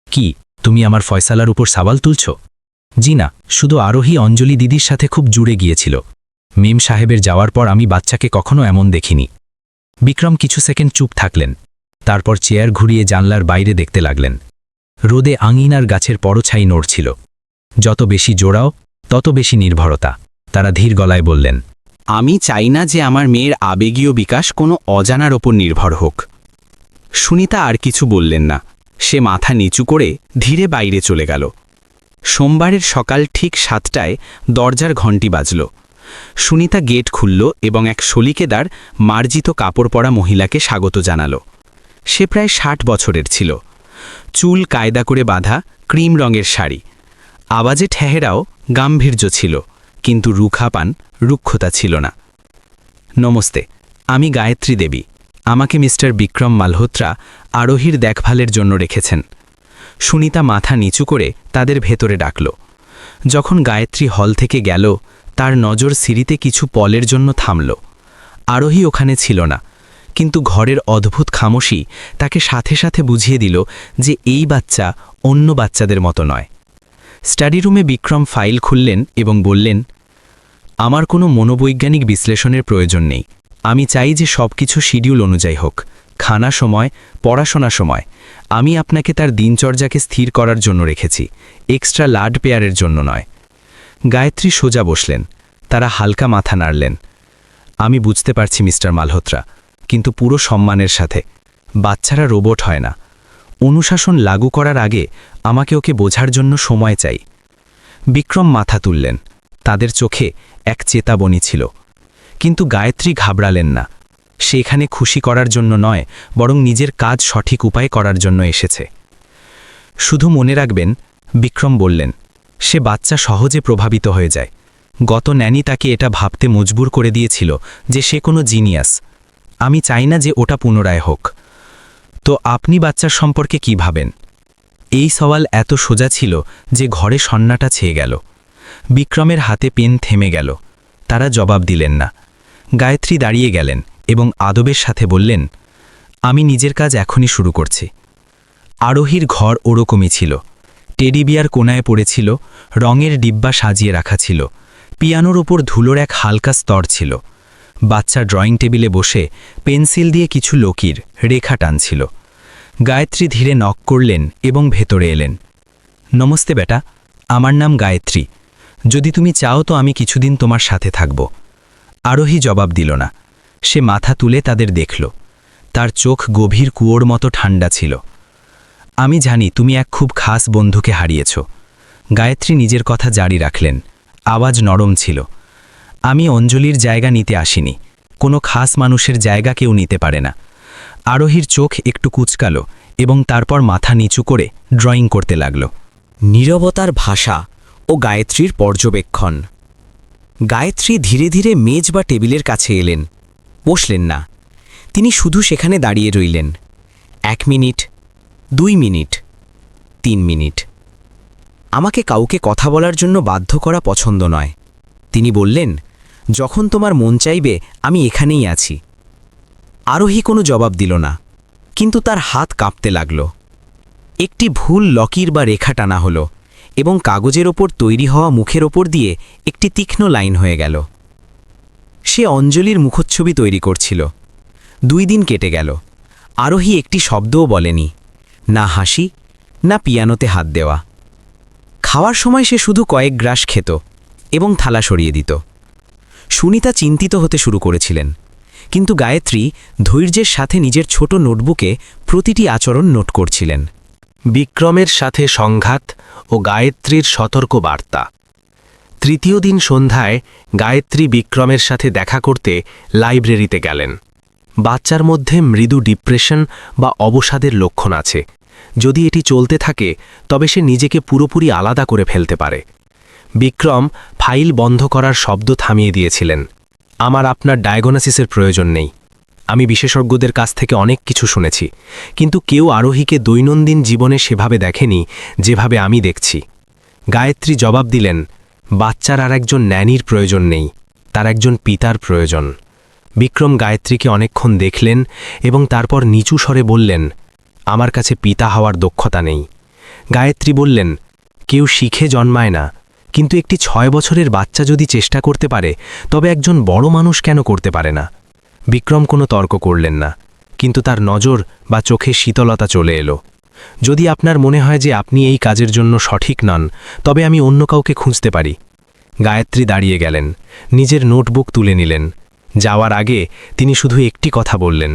কি, তুমি আমার ফয়সালার উপর সাবাল তুলছ? জি না, শুধু আরোহী অঞ্জলি দিদির সাথে খুব জুড়ে গিয়েছিল। মেম সাহেবের যাওয়ার পর আমি বাচ্চাকে কখনো এমন দেখিনি। বিক্রম কিছু সেকেন্ড চুপ থাকলেন, তারপর চেয়ার ঘুরিয়ে জানলার বাইরে দেখতে লাগলেন। রোদে আঙিনার গাছের পরছাই নড়ছিল। যত বেশি জোড়াও তত বেশি নির্ভরতা। তারা ধীর গলায় বললেন, আমি চাই না যে আমার মেয়ের আবেগীয় বিকাশ কোনো অজানার ওপর নির্ভর হোক। সুনিতা আর কিছু বললেন না, সে মাথা নিচু করে ধীরে বাইরে চলে গেল। সোমবারের সকাল ঠিক 7টায় দরজার ঘণ্টি বাজল। সুনিতা গেট খুলল এবং এক শলিকেদার মার্জিত কাপড় পরা মহিলাকে স্বাগত জানাল। সে প্রায় 60 বছরের ছিল। চুল কায়দা করে বাঁধা, ক্রিম রঙের শাড়ি। আওয়াজে ঠেহেরাও গাম্ভীর্য ছিল, কিন্তু রুখাপান রুক্ষতা ছিল না। নমস্তে, আমি গায়ত্রী দেবী। আমাকে মিস্টার বিক্রম মালহোত্রা আরোহীর দেখভালের জন্য রেখেছেন। সুনিতা মাথা নিচু করে তাদের ভেতরে ডাকল। যখন গায়ত্রী হল থেকে গেল, তার নজর সিঁড়িতে কিছু পলের জন্য থামল। আরোহী ওখানে ছিল না, কিন্তু ঘরের অদ্ভুত খামোশি তাকে সাথে সাথে বুঝিয়ে দিল যে এই বাচ্চা অন্য বাচ্চাদের মতো নয়। স্টাডি রুমে বিক্রম ফাইল খুললেন এবং বললেন, আমার কোনো মনোবৈজ্ঞানিক বিশ্লেষণের প্রয়োজন নেই। আমি চাই যে সব কিছু শিডিউল অনুযায়ী হোক। খানা সময়, পড়াশোনা সময়। আমি আপনাকে তার দিনচর্যাকে স্থির করার জন্য রেখেছি, এক্সট্রা লাড পেয়ারের জন্য নয়। গায়ত্রী সোজা বসলেন, তারা হালকা মাথা নাড়লেন। আমি বুঝতে পারছি মিস্টার মালহোত্রা, কিন্তু পুরো সম্মানের সাথে। বাচ্চারা রোবট হয় না। অনুশাসন লাগু করার আগে আমাকে ওকে বোঝার জন্য সময় চাই। বিক্রম মাথা তুললেন, তাদের চোখে এক চেতাবনী ছিল। কিন্তু গায়ত্রী ঘাবড়ালেন না। সে এখানে খুশি করার জন্য নয়, বরং নিজের কাজ সঠিক উপায়ে করার জন্য এসেছে। শুধু মনে রাখবেন, বিক্রম বললেন, সে বাচ্চা সহজে প্রভাবিত হয়ে যায়। গত ন্যানি তাকে এটা ভাবতে মজবুর করে দিয়েছিল যে সে কোনো জিনিয়াস। আমি চাই না যে ওটা পুনরায় হোক। তো আপনি বাচ্চার সম্পর্কে কি ভাবেন? এই সওয়াল এত সোজা ছিল যে ঘরে সন্নাটা ছেয়ে গেল। বিক্রমের হাতে পেন থেমে গেল। তারা জবাব দিলেন না। গায়ত্রী দাঁড়িয়ে গেলেন এবং আদবের সাথে বললেন, আমি নিজের কাজ এখনই শুরু করছি। আরোহীর ঘর ওরকমই ছিল। টেডি বিয়ার কোনায় পড়েছিল, রঙের ডিব্বা সাজিয়ে রাখা ছিল, পিয়ানোর ওপর ধুলোর এক হালকা স্তর ছিল। বাচ্চা ড্রয়িং টেবিলে বসে পেন্সিল দিয়ে কিছু লকির রেখা টানছিল। গায়ত্রী ধীরে নক করলেন এবং ভেতরে এলেন। নমস্তে বেটা, আমার নাম গায়ত্রী। যদি তুমি চাও তো আমি কিছুদিন তোমার সাথে থাকব। আরোহী জবাব দিল না। সে মাথা তুলে তাদের দেখল। তার চোখ গভীর কুয়োর মতো ঠান্ডা ছিল। আমি জানি তুমি এক খুব খাস বন্ধুকে হারিয়েছ। গায়ত্রী নিজের কথা জারি রাখলেন, আওয়াজ নরম ছিল। আমি অঞ্জলির জায়গা নিতে আসিনি। কোনো খাস মানুষের জায়গা কেউ নিতে পারে না। আরোহীর চোখ একটু কুচকালো এবং তারপর মাথা নিচু করে ড্রয়িং করতে লাগল। নীরবতার ভাষা ও গায়ত্রীর পর্যবেক্ষণ। গায়ত্রী ধীরে ধীরে মেজ বা টেবিলের কাছে এলেন। বসলেন না, তিনি শুধু সেখানে দাঁড়িয়ে রইলেন। 1 মিনিট, 2 মিনিট, 3 মিনিট। আমাকে কাউকে কথা বলার জন্য বাধ্য করা পছন্দ নয়, তিনি বললেন। যখন তোমার মন চাইবে আমি এখানেই আছি। আরোহী কোনো জবাব দিল না, কিন্তু তার হাত কাঁপতে লাগল। একটি ভুল লকির বা রেখা টানা হলো এবং কাগজের ওপর তৈরি হওয়া মুখের ওপর দিয়ে একটি তীক্ষ্ণ লাইন হয়ে গেল। সে অঞ্জলির মুখচ্ছবি তৈরি করছিল। 2 দিন কেটে গেল। আরোহী একটি শব্দও বলেনি, না হাসি, না পিয়ানোতে হাত দেওয়া। খাওয়ার সময় সে শুধু কয়েক গ্রাস খেত, এবং থালা সরিয়ে দিত। সুনিতা চিন্তিত হতে শুরু করেছিলেন, কিন্তু গায়ত্রী ধৈর্যের সাথে নিজের ছোট নোটবুকে প্রতিটি আচরণ নোট করছিলেন। বিক্রমের সাথে সংঘাত ও গায়ত্রীর সতর্ক বার্তা। তৃতীয় দিন সন্ধ্যায় গায়ত্রী বিক্রমের সাথে দেখা করতে লাইব্রেরিতে গেলেন। বাচ্চার মধ্যে মৃদু ডিপ্রেশন বা অবসাদের লক্ষণ আছে। যদি এটি চলতে থাকে তবে সে নিজেকে পুরোপুরি আলাদা করে ফেলতে পারে। বিক্রম ফাইল বন্ধ করার শব্দ থামিয়ে দিয়েছিলেন। আমার আপনার ডায়াগনোসিসের প্রয়োজন নেই। আমি বিশেষজ্ঞদের কাছ থেকে অনেক কিছু শুনেছি, কিন্তু কেউ আরোহীকে দৈনন্দিন জীবনে সেভাবে দেখেনি যেভাবে আমি দেখছি। গায়ত্রী জবাব দিলেন, বাচ্চার আর একজন ন্যানির প্রয়োজন নেই, তার একজন পিতার প্রয়োজন। বিক্রম গায়ত্রীকে অনেকক্ষণ দেখলেন এবং তারপর নিচু স্বরে বললেন, আমার কাছে পিতা হওয়ার দক্ষতা নেই। গায়ত্রী বললেন, কেউ শিখে জন্মায় না, কিন্তু একটি 6 বছরের বাচ্চা যদি চেষ্টা করতে পারে তবে একজন বড় মানুষ কেন করতে পারে না? বিক্রম কোনো তর্ক করলেন না, কিন্তু তার নজর বা চোখে শীতলতা চলে এলো। যদি আপনার মনে হয় যে আপনি এই কাজের জন্য সঠিক নন, তবে আমি অন্য কাউকে খুঁজতে পারি। গায়ত্রী দাঁড়িয়ে গেলেন, নিজের নোটবুক তুলে নিলেন। যাওয়ার আগে তিনি শুধু একটি কথা বললেন,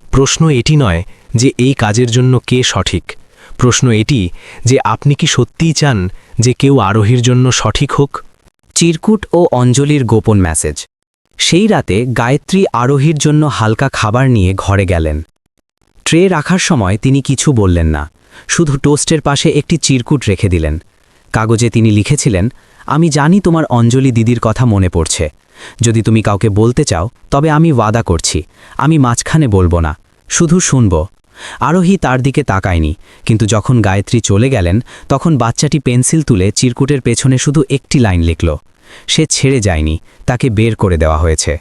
প্রশ্ন এটি নয় যে এই কাজের জন্য কে সঠিক, প্রশ্ন এটি যে আপনি কি সত্যিই চান যে কেউ আরোহীর জন্য সঠিক হোক। চিরকুট ও অঞ্জলির গোপন মেসেজ। সেই রাতে গায়ত্রী আরোহীর জন্য হালকা খাবার নিয়ে ঘরে গেলেন। ট্রে রাখার সময় তিনি কিছু বললেন না, শুধু টোস্টের পাশে একটি চিরকুট রেখে দিলেন। কাগজে তিনি লিখেছিলেন, আমি জানি তোমার অঞ্জলি দিদির কথা মনে পড়ছে। যদি তুমি কাউকে বলতে চাও তবে আমি ওয়াদা করছি, আমি মাঝখানে বলবো না, শুধু শুনব। আরোহী তার দিকে তাকায়নি, কিন্তু যখন গায়ত্রী চলে গেলেন তখন বাচ্চাটি পেন্সিল তুলে চিরকুটের পেছনে শুধু একটি লাইন লিখল। সে ছেড়ে যায়নি, তাকে বের করে দেওয়া হয়েছে।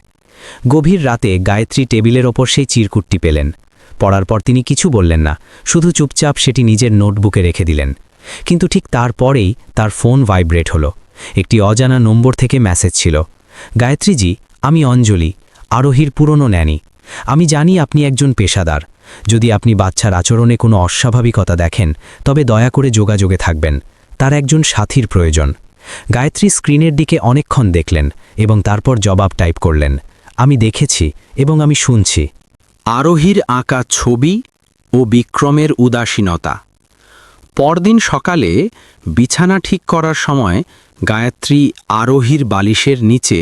গভীর রাতে গায়ত্রী টেবিলের ওপর সেই চিরকুটটি পেলেন। পড়ার পর তিনি কিছু বললেন না, শুধু চুপচাপ সেটি নিজের নোটবুকে রেখে দিলেন। কিন্তু ঠিক তারপরেই তার ফোন ভাইব্রেট হলো। একটি অজানা নম্বর থেকে মেসেজ ছিল, গায়ত্রীজি, আমি অঞ্জলি, আরোহীর পুরনো ন্যানি। আমি জানি আপনি একজন পেশাদার। যদি আপনি বাচ্চার আচরণে কোনো অস্বাভাবিকতা দেখেন তবে দয়া করে যোগাযোগে থাকবেন, তার একজন সাথীর প্রয়োজন। গায়ত্রী স্ক্রিনের দিকে অনেকক্ষণ দেখলেন এবং তারপর জবাব টাইপ করলেন, আমি দেখেছি এবং আমি শুনছি। আরোহীর আঁকা ছবি ও বিক্রমের উদাসীনতা। পরদিন সকালে বিছানা ঠিক করার সময় গায়ত্রী আরোহীর বালিশের নিচে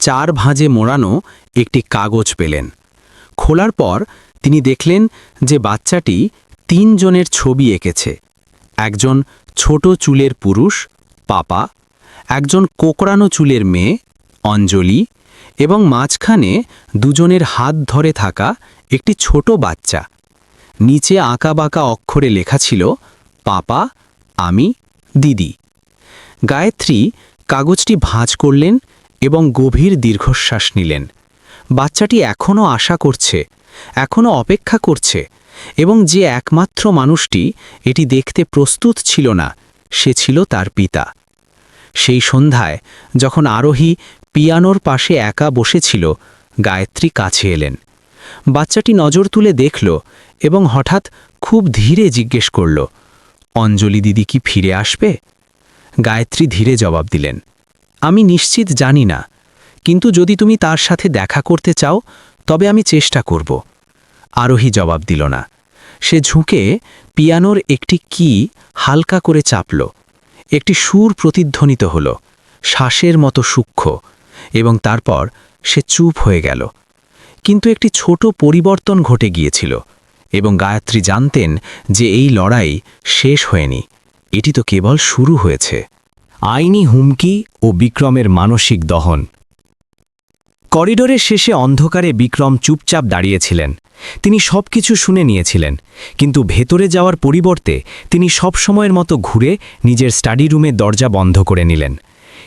4 ভাঁজে মোড়ানো একটি কাগজ পেলেন। খোলার পর তিনি দেখলেন যে বাচ্চাটি 3 জনের ছবি এঁকেছে। একজন ছোট চুলের পুরুষ, পাপা, একজন কোকড়ানো চুলের মেয়ে, অঞ্জলি, এবং মাঝখানে 2 জনের হাত ধরে থাকা একটি ছোট বাচ্চা। নিচে আঁকাবাঁকা অক্ষরে লেখা ছিল, পাপা, আমি, দিদি। গায়ত্রী কাগজটি ভাঁজ করলেন এবং গভীর দীর্ঘশ্বাস নিলেন। বাচ্চাটি এখনও আশা করছে, এখনও অপেক্ষা করছে, এবং যে একমাত্র মানুষটি এটি দেখতে প্রস্তুত ছিল না সে ছিল তার পিতা। সেই সন্ধ্যায় যখন আরোহী পিয়ানোর পাশে একা বসেছিল, গায়ত্রী কাছে এলেন। বাচ্চাটি নজর তুলে দেখল এবং হঠাৎ খুব ধীরে জিজ্ঞেস করল, অঞ্জলি দিদি কি ফিরে আসবে? গায়ত্রী ধীরে জবাব দিলেন, আমি নিশ্চিত জানি না, কিন্তু যদি তুমি তার সাথে দেখা করতে চাও তবে আমি চেষ্টা করব। আরোহী জবাব দিল না। সে ঝুঁকে পিয়ানোর একটি কি হালকা করে চাপল। একটি সুর প্রতিধ্বনিত হল, শ্বাসের মতো সূক্ষ্ম, এবং তারপর সে চুপ হয়ে গেল। কিন্তু একটি ছোট পরিবর্তন ঘটে গিয়েছিল, এবং গায়ত্রী জানতেন যে এই লড়াই শেষ হয়নি, এটি তো কেবল শুরু হয়েছে। আইনি হুমকি ও বিক্রমের মানসিক দহন। করিডোরের শেষে অন্ধকারে বিক্রম চুপচাপ দাঁড়িয়েছিলেন। তিনি সবকিছু শুনে নিয়েছিলেন, কিন্তু ভেতরে যাওয়ার পরিবর্তে তিনি সব সময়ের মতো ঘুরে নিজের স্টাডি রুমে দরজা বন্ধ করে নিলেন।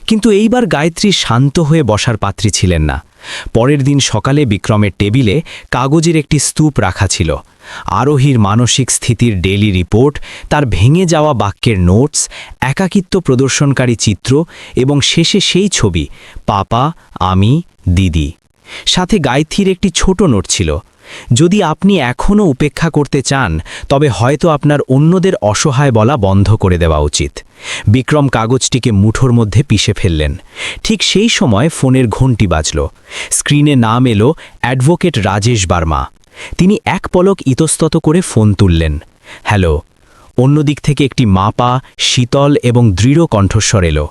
কিন্তু এইবার গায়ত্রী শান্ত হয়ে বসার পাত্রী ছিলেন না। পরের দিন সকালে বিক্রমের টেবিলে কাগজের একটি স্তূপ রাখা ছিল। আরোহীর মানসিক স্থিতির ডেইলি রিপোর্ট, তার ভেঙে যাওয়া বাক্যের নোটস, একাকিত্ব প্রদর্শনকারী চিত্র এবং শেষে সেই ছবি, পাপা, আমি, দিদি। সাথে গায়ত্রীর একটি ছোট নোট ছিল, যদি আপনি এখনও উপেক্ষা করতে চান তবে হয়তো আপনার অন্যদের অসহায় বলা বন্ধ করে দেওয়া উচিত। বিক্রম কাগজটিকে মুঠোর মধ্যে পিষে ফেললেন। ঠিক সেই সময় ফোনের ঘণ্টি বাজল। স্ক্রিনে নাম এলো অ্যাডভোকেট রাজেশ বার্মা। তিনি এক পলক ইতস্তত করে ফোন তুললেন। হ্যালো। অন্যদিক থেকে একটি মাপা, শীতল এবং দৃঢ় কণ্ঠস্বর এলো।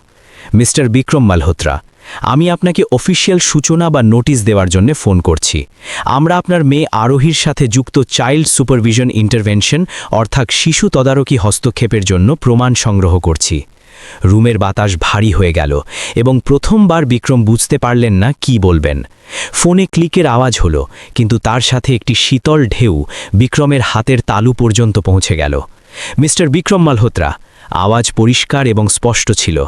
মিস্টার বিক্রম মালহোত্রা, আমি আপনাকে অফিসিয়াল সূচনা বা নোটিশ দেওয়ার জন্য ফোন করছি। আমরা আপনার মেয়ে আরোহীর সাথে যুক্ত চাইল্ড সুপারভিশন ইন্টারভেনশন অর্থাৎ শিশু তদারকি হস্তক্ষেপের জন্য প্রমাণ সংগ্রহ করছি। রুমের বাতাস ভারী হয়ে গেল এবং প্রথমবার বিক্রম বুঝতে পারলেন না কি বলবেন। ফোনে ক্লিকের আওয়াজ হলো, কিন্তু তার সাথে একটি শীতল ঢেউ বিক্রমের হাতের তালু পর্যন্ত পৌঁছে গেল। মিস্টার বিক্রম মালহোত্রা, আওয়াজ পরিষ্কার এবং স্পষ্ট ছিল।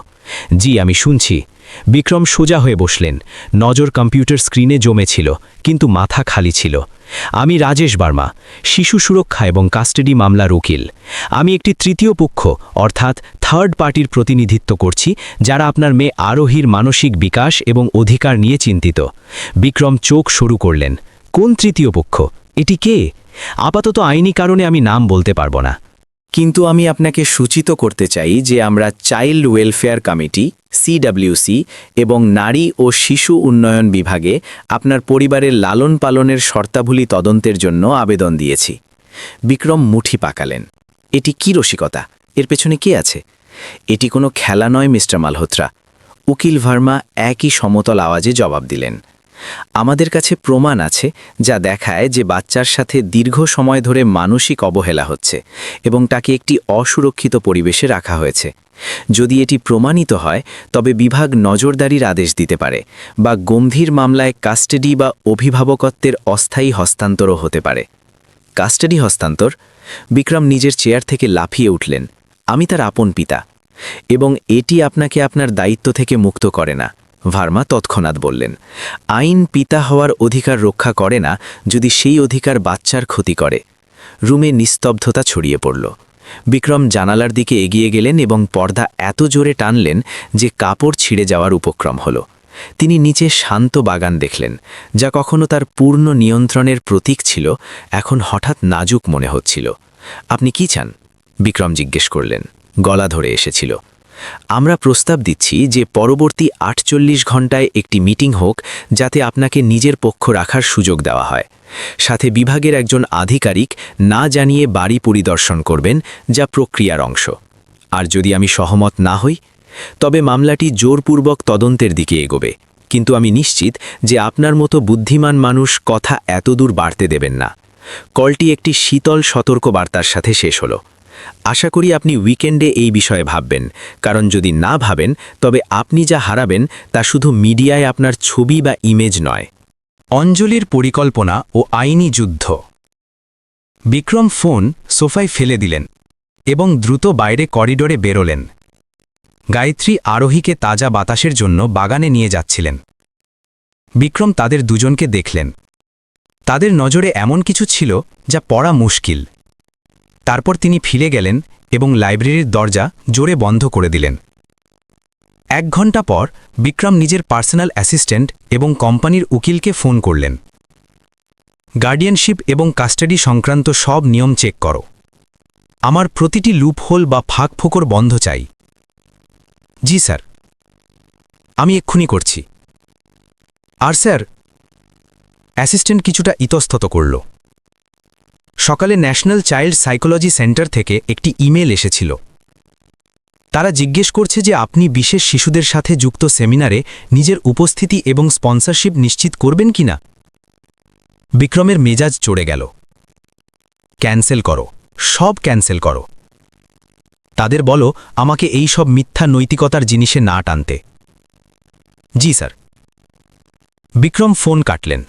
জি, আমি শুনছি। বিক্রম সোজা হয়ে বসলেন। নজর কম্পিউটার স্ক্রিনে জমেছিল, কিন্তু মাথা খালি ছিল। আমি রাজেশ বার্মা, শিশু সুরক্ষা এবং কাস্টাডি মামলার উকিল। আমি একটি তৃতীয় পক্ষ অর্থাৎ থার্ড পার্টির প্রতিনিধিত্ব করছি, যারা আপনার মেয়ে আরোহীর মানসিক বিকাশ এবং অধিকার নিয়ে চিন্তিত। বিক্রম চোখ শুরু করলেন। কোন তৃতীয় পক্ষ? এটি কে? আপাতত আইনি কারণে আমি নাম বলতে পারবো না। কিন্তু আমি আপনাকে সূচিত করতে চাই যে আমরা চাইল্ড ওয়েলফেয়ার কমিটি CWC এবং নারী ও শিশু উন্নয়ন বিভাগে আপনার পরিবারের লালন পালনের শর্তাবলী তদন্তের জন্য আবেদন দিয়েছি। বিক্রম মুঠি পাকালেন। এটি কি রসিকতা? এর পেছনে কে আছে? এটি কোনো খেলা নয় মিস্টার মালহোত্রা। উকিল ভার্মা একই সমতল আওয়াজে জবাব দিলেন। আমাদের কাছে প্রমাণ আছে যা দেখায় যে বাচ্চার সাথে দীর্ঘ সময় ধরে মানসিক অবহেলা হচ্ছে এবং তাকে একটি অসুরক্ষিত পরিবেশে রাখা হয়েছে। যদি এটি প্রমাণিত হয় তবে বিভাগ নজরদারির আদেশ দিতে পারে বা গম্ভীর মামলায় কাস্টাডি বা অভিভাবকত্বের অস্থায়ী হস্তান্তরও হতে পারে। কাস্টাডি হস্তান্তর? বিক্রম নিজের চেয়ার থেকে লাফিয়ে উঠলেন। আমি তার আপন পিতা, এবং এটি আপনাকে আপনার দায়িত্ব থেকে মুক্ত করে না। ভার্মা তৎক্ষণাৎ বললেন, আইন পিতা হওয়ার অধিকার রক্ষা করে না যদি সেই অধিকার বাচ্চার ক্ষতি করে। রুমে নিস্তব্ধতা ছড়িয়ে পড়ল। বিক্রম জানালার দিকে এগিয়ে গেলেন এবং পর্দা এত জোরে টানলেন যে কাপড় ছিঁড়ে যাওয়ার উপক্রম হল। তিনি নিচে শান্ত বাগান দেখলেন, যা কখনো তার পূর্ণ নিয়ন্ত্রণের প্রতীক ছিল, এখন হঠাৎ নাজুক মনে হচ্ছিল। আপনি কি চান? বিক্রম জিজ্ঞেস করলেন। গলা ধরে এসেছিল। আমরা প্রস্তাব দিচ্ছি যে পরবর্তী 48 ঘণ্টায় একটি মিটিং হোক, যাতে আপনাকে নিজের পক্ষ রাখার সুযোগ দেওয়া হয়। সাথে বিভাগের একজন আধিকারিক না জানিয়ে বাড়ি পরিদর্শন করবেন, যা প্রক্রিয়ার অংশ। আর যদি আমি সহমত না হই, তবে মামলাটি জোরপূর্বক তদন্তের দিকে এগোবে। কিন্তু আমি নিশ্চিত যে আপনার মতো বুদ্ধিমান মানুষ কথা এতদূর বাড়তে দেবেন না। কলটি একটি শীতল সতর্ক বার্তার সাথে শেষ হলো। আশা করি আপনি উইকেন্ডে এই বিষয়ে ভাববেন, কারণ যদি না ভাবেন তবে আপনি যা হারাবেন তা শুধু মিডিয়ায় আপনার ছবি বা ইমেজ নয়। অঞ্জলির পরিকল্পনা ও আইনি যুদ্ধ। বিক্রম ফোন সোফায় ফেলে দিলেন এবং দ্রুত বাইরে করিডোরে বেরোলেন। গায়ত্রী আরোহীকে তাজা বাতাসের জন্য বাগানে নিয়ে যাচ্ছিলেন। বিক্রম তাদের দুজনকে দেখলেন। তাদের নজরে এমন কিছু ছিল যা পড়া মুশকিল। তারপর তিনি ফিরে গেলেন এবং লাইব্রেরির দরজা জোরে বন্ধ করে দিলেন। 1 ঘণ্টা পর বিক্রম নিজের পার্সোনাল অ্যাসিস্ট্যান্ট এবং কোম্পানির উকিলকে ফোন করলেন। গার্ডিয়ানশিপ এবং কাস্টাডি সংক্রান্ত সব নিয়ম চেক করো। আমার প্রতিটি লুপহোল বা ফাঁকফোকর বন্ধ চাই। জি স্যার, আমি এক্ষুনি করছি। আর স্যার, অ্যাসিস্ট্যান্ট কিছুটা ইতস্তত করল। সকালে ন্যাশনাল চাইল্ড সাইকোলজি সেন্টার থেকে একটি ইমেল এসেছিল। তারা জিজ্ঞেস করছে যে আপনি বিশেষ শিশুদের সাথে যুক্ত সেমিনারে নিজের উপস্থিতি এবং স্পন্সরশিপ নিশ্চিত করবেন কিনা। বিক্রমের মেজাজ চড়ে গেল। ক্যান্সেল করো, সব ক্যান্সেল করো। তাদের বলো আমাকে এই সব মিথ্যা নৈতিকতার জিনিসে না টানতে। জি স্যার। বিক্রম ফোন কাটলেন।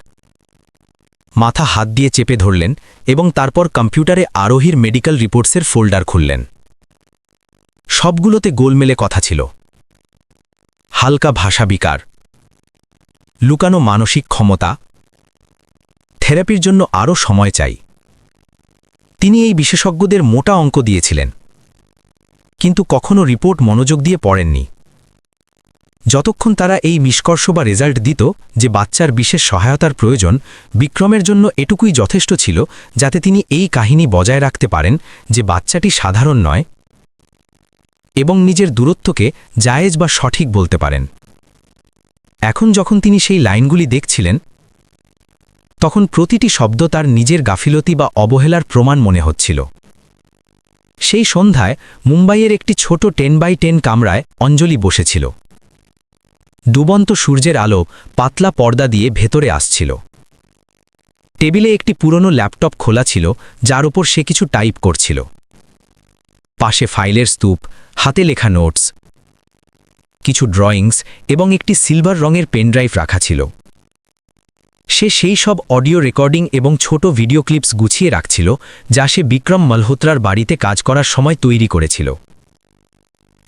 মাথা হাত দিয়ে চেপে ধরলেন এবং তারপর কম্পিউটারে আরোহীর মেডিকেল রিপোর্টসের ফোল্ডার খুললেন। সবগুলোতে গোলমেলে কথা ছিল। হালকা ভাষা বিকার, লুকানো মানসিক ক্ষমতা, থেরাপির জন্য আরও সময় চাই। তিনি এই বিশেষজ্ঞদের মোটা অঙ্ক দিয়েছিলেন, কিন্তু কখনো রিপোর্ট মনোযোগ দিয়ে পড়েননি। যতক্ষণ তারা এই নিষ্কর্ষ বা রেজাল্ট দিত যে বাচ্চার বিশেষ সহায়তার প্রয়োজন, বিক্রমের জন্য এটুকুই যথেষ্ট ছিল যাতে তিনি এই কাহিনী বজায় রাখতে পারেন যে বাচ্চাটি সাধারণ নয় এবং নিজের দূরত্বকে জায়েজ বা সঠিক বলতে পারেন। এখন যখন তিনি সেই লাইনগুলি দেখছিলেন, তখন প্রতিটি শব্দ তার নিজের গাফিলতি বা অবহেলার প্রমাণ মনে হচ্ছিল। সেই সন্ধ্যায় মুম্বাইয়ের একটি ছোট 10x10 কামরায় অঞ্জলি বসেছিল। ডুবন্ত সূর্যের আলো পাতলা পর্দা দিয়ে ভেতরে আসছিল। টেবিলে একটি পুরনো ল্যাপটপ খোলা ছিল, যার উপর সে কিছু টাইপ করছিল। পাশে ফাইলের স্তূপ, হাতে লেখা নোটস, কিছু ড্রয়িংস এবং একটি সিলভার রঙের পেনড্রাইভ রাখা ছিল। সে সেই সব অডিও রেকর্ডিং এবং ছোট ভিডিও ক্লিপস গুছিয়ে রাখছিল যা সে বিক্রম মালহোত্রার বাড়িতে কাজ করার সময় তৈরি করেছিল।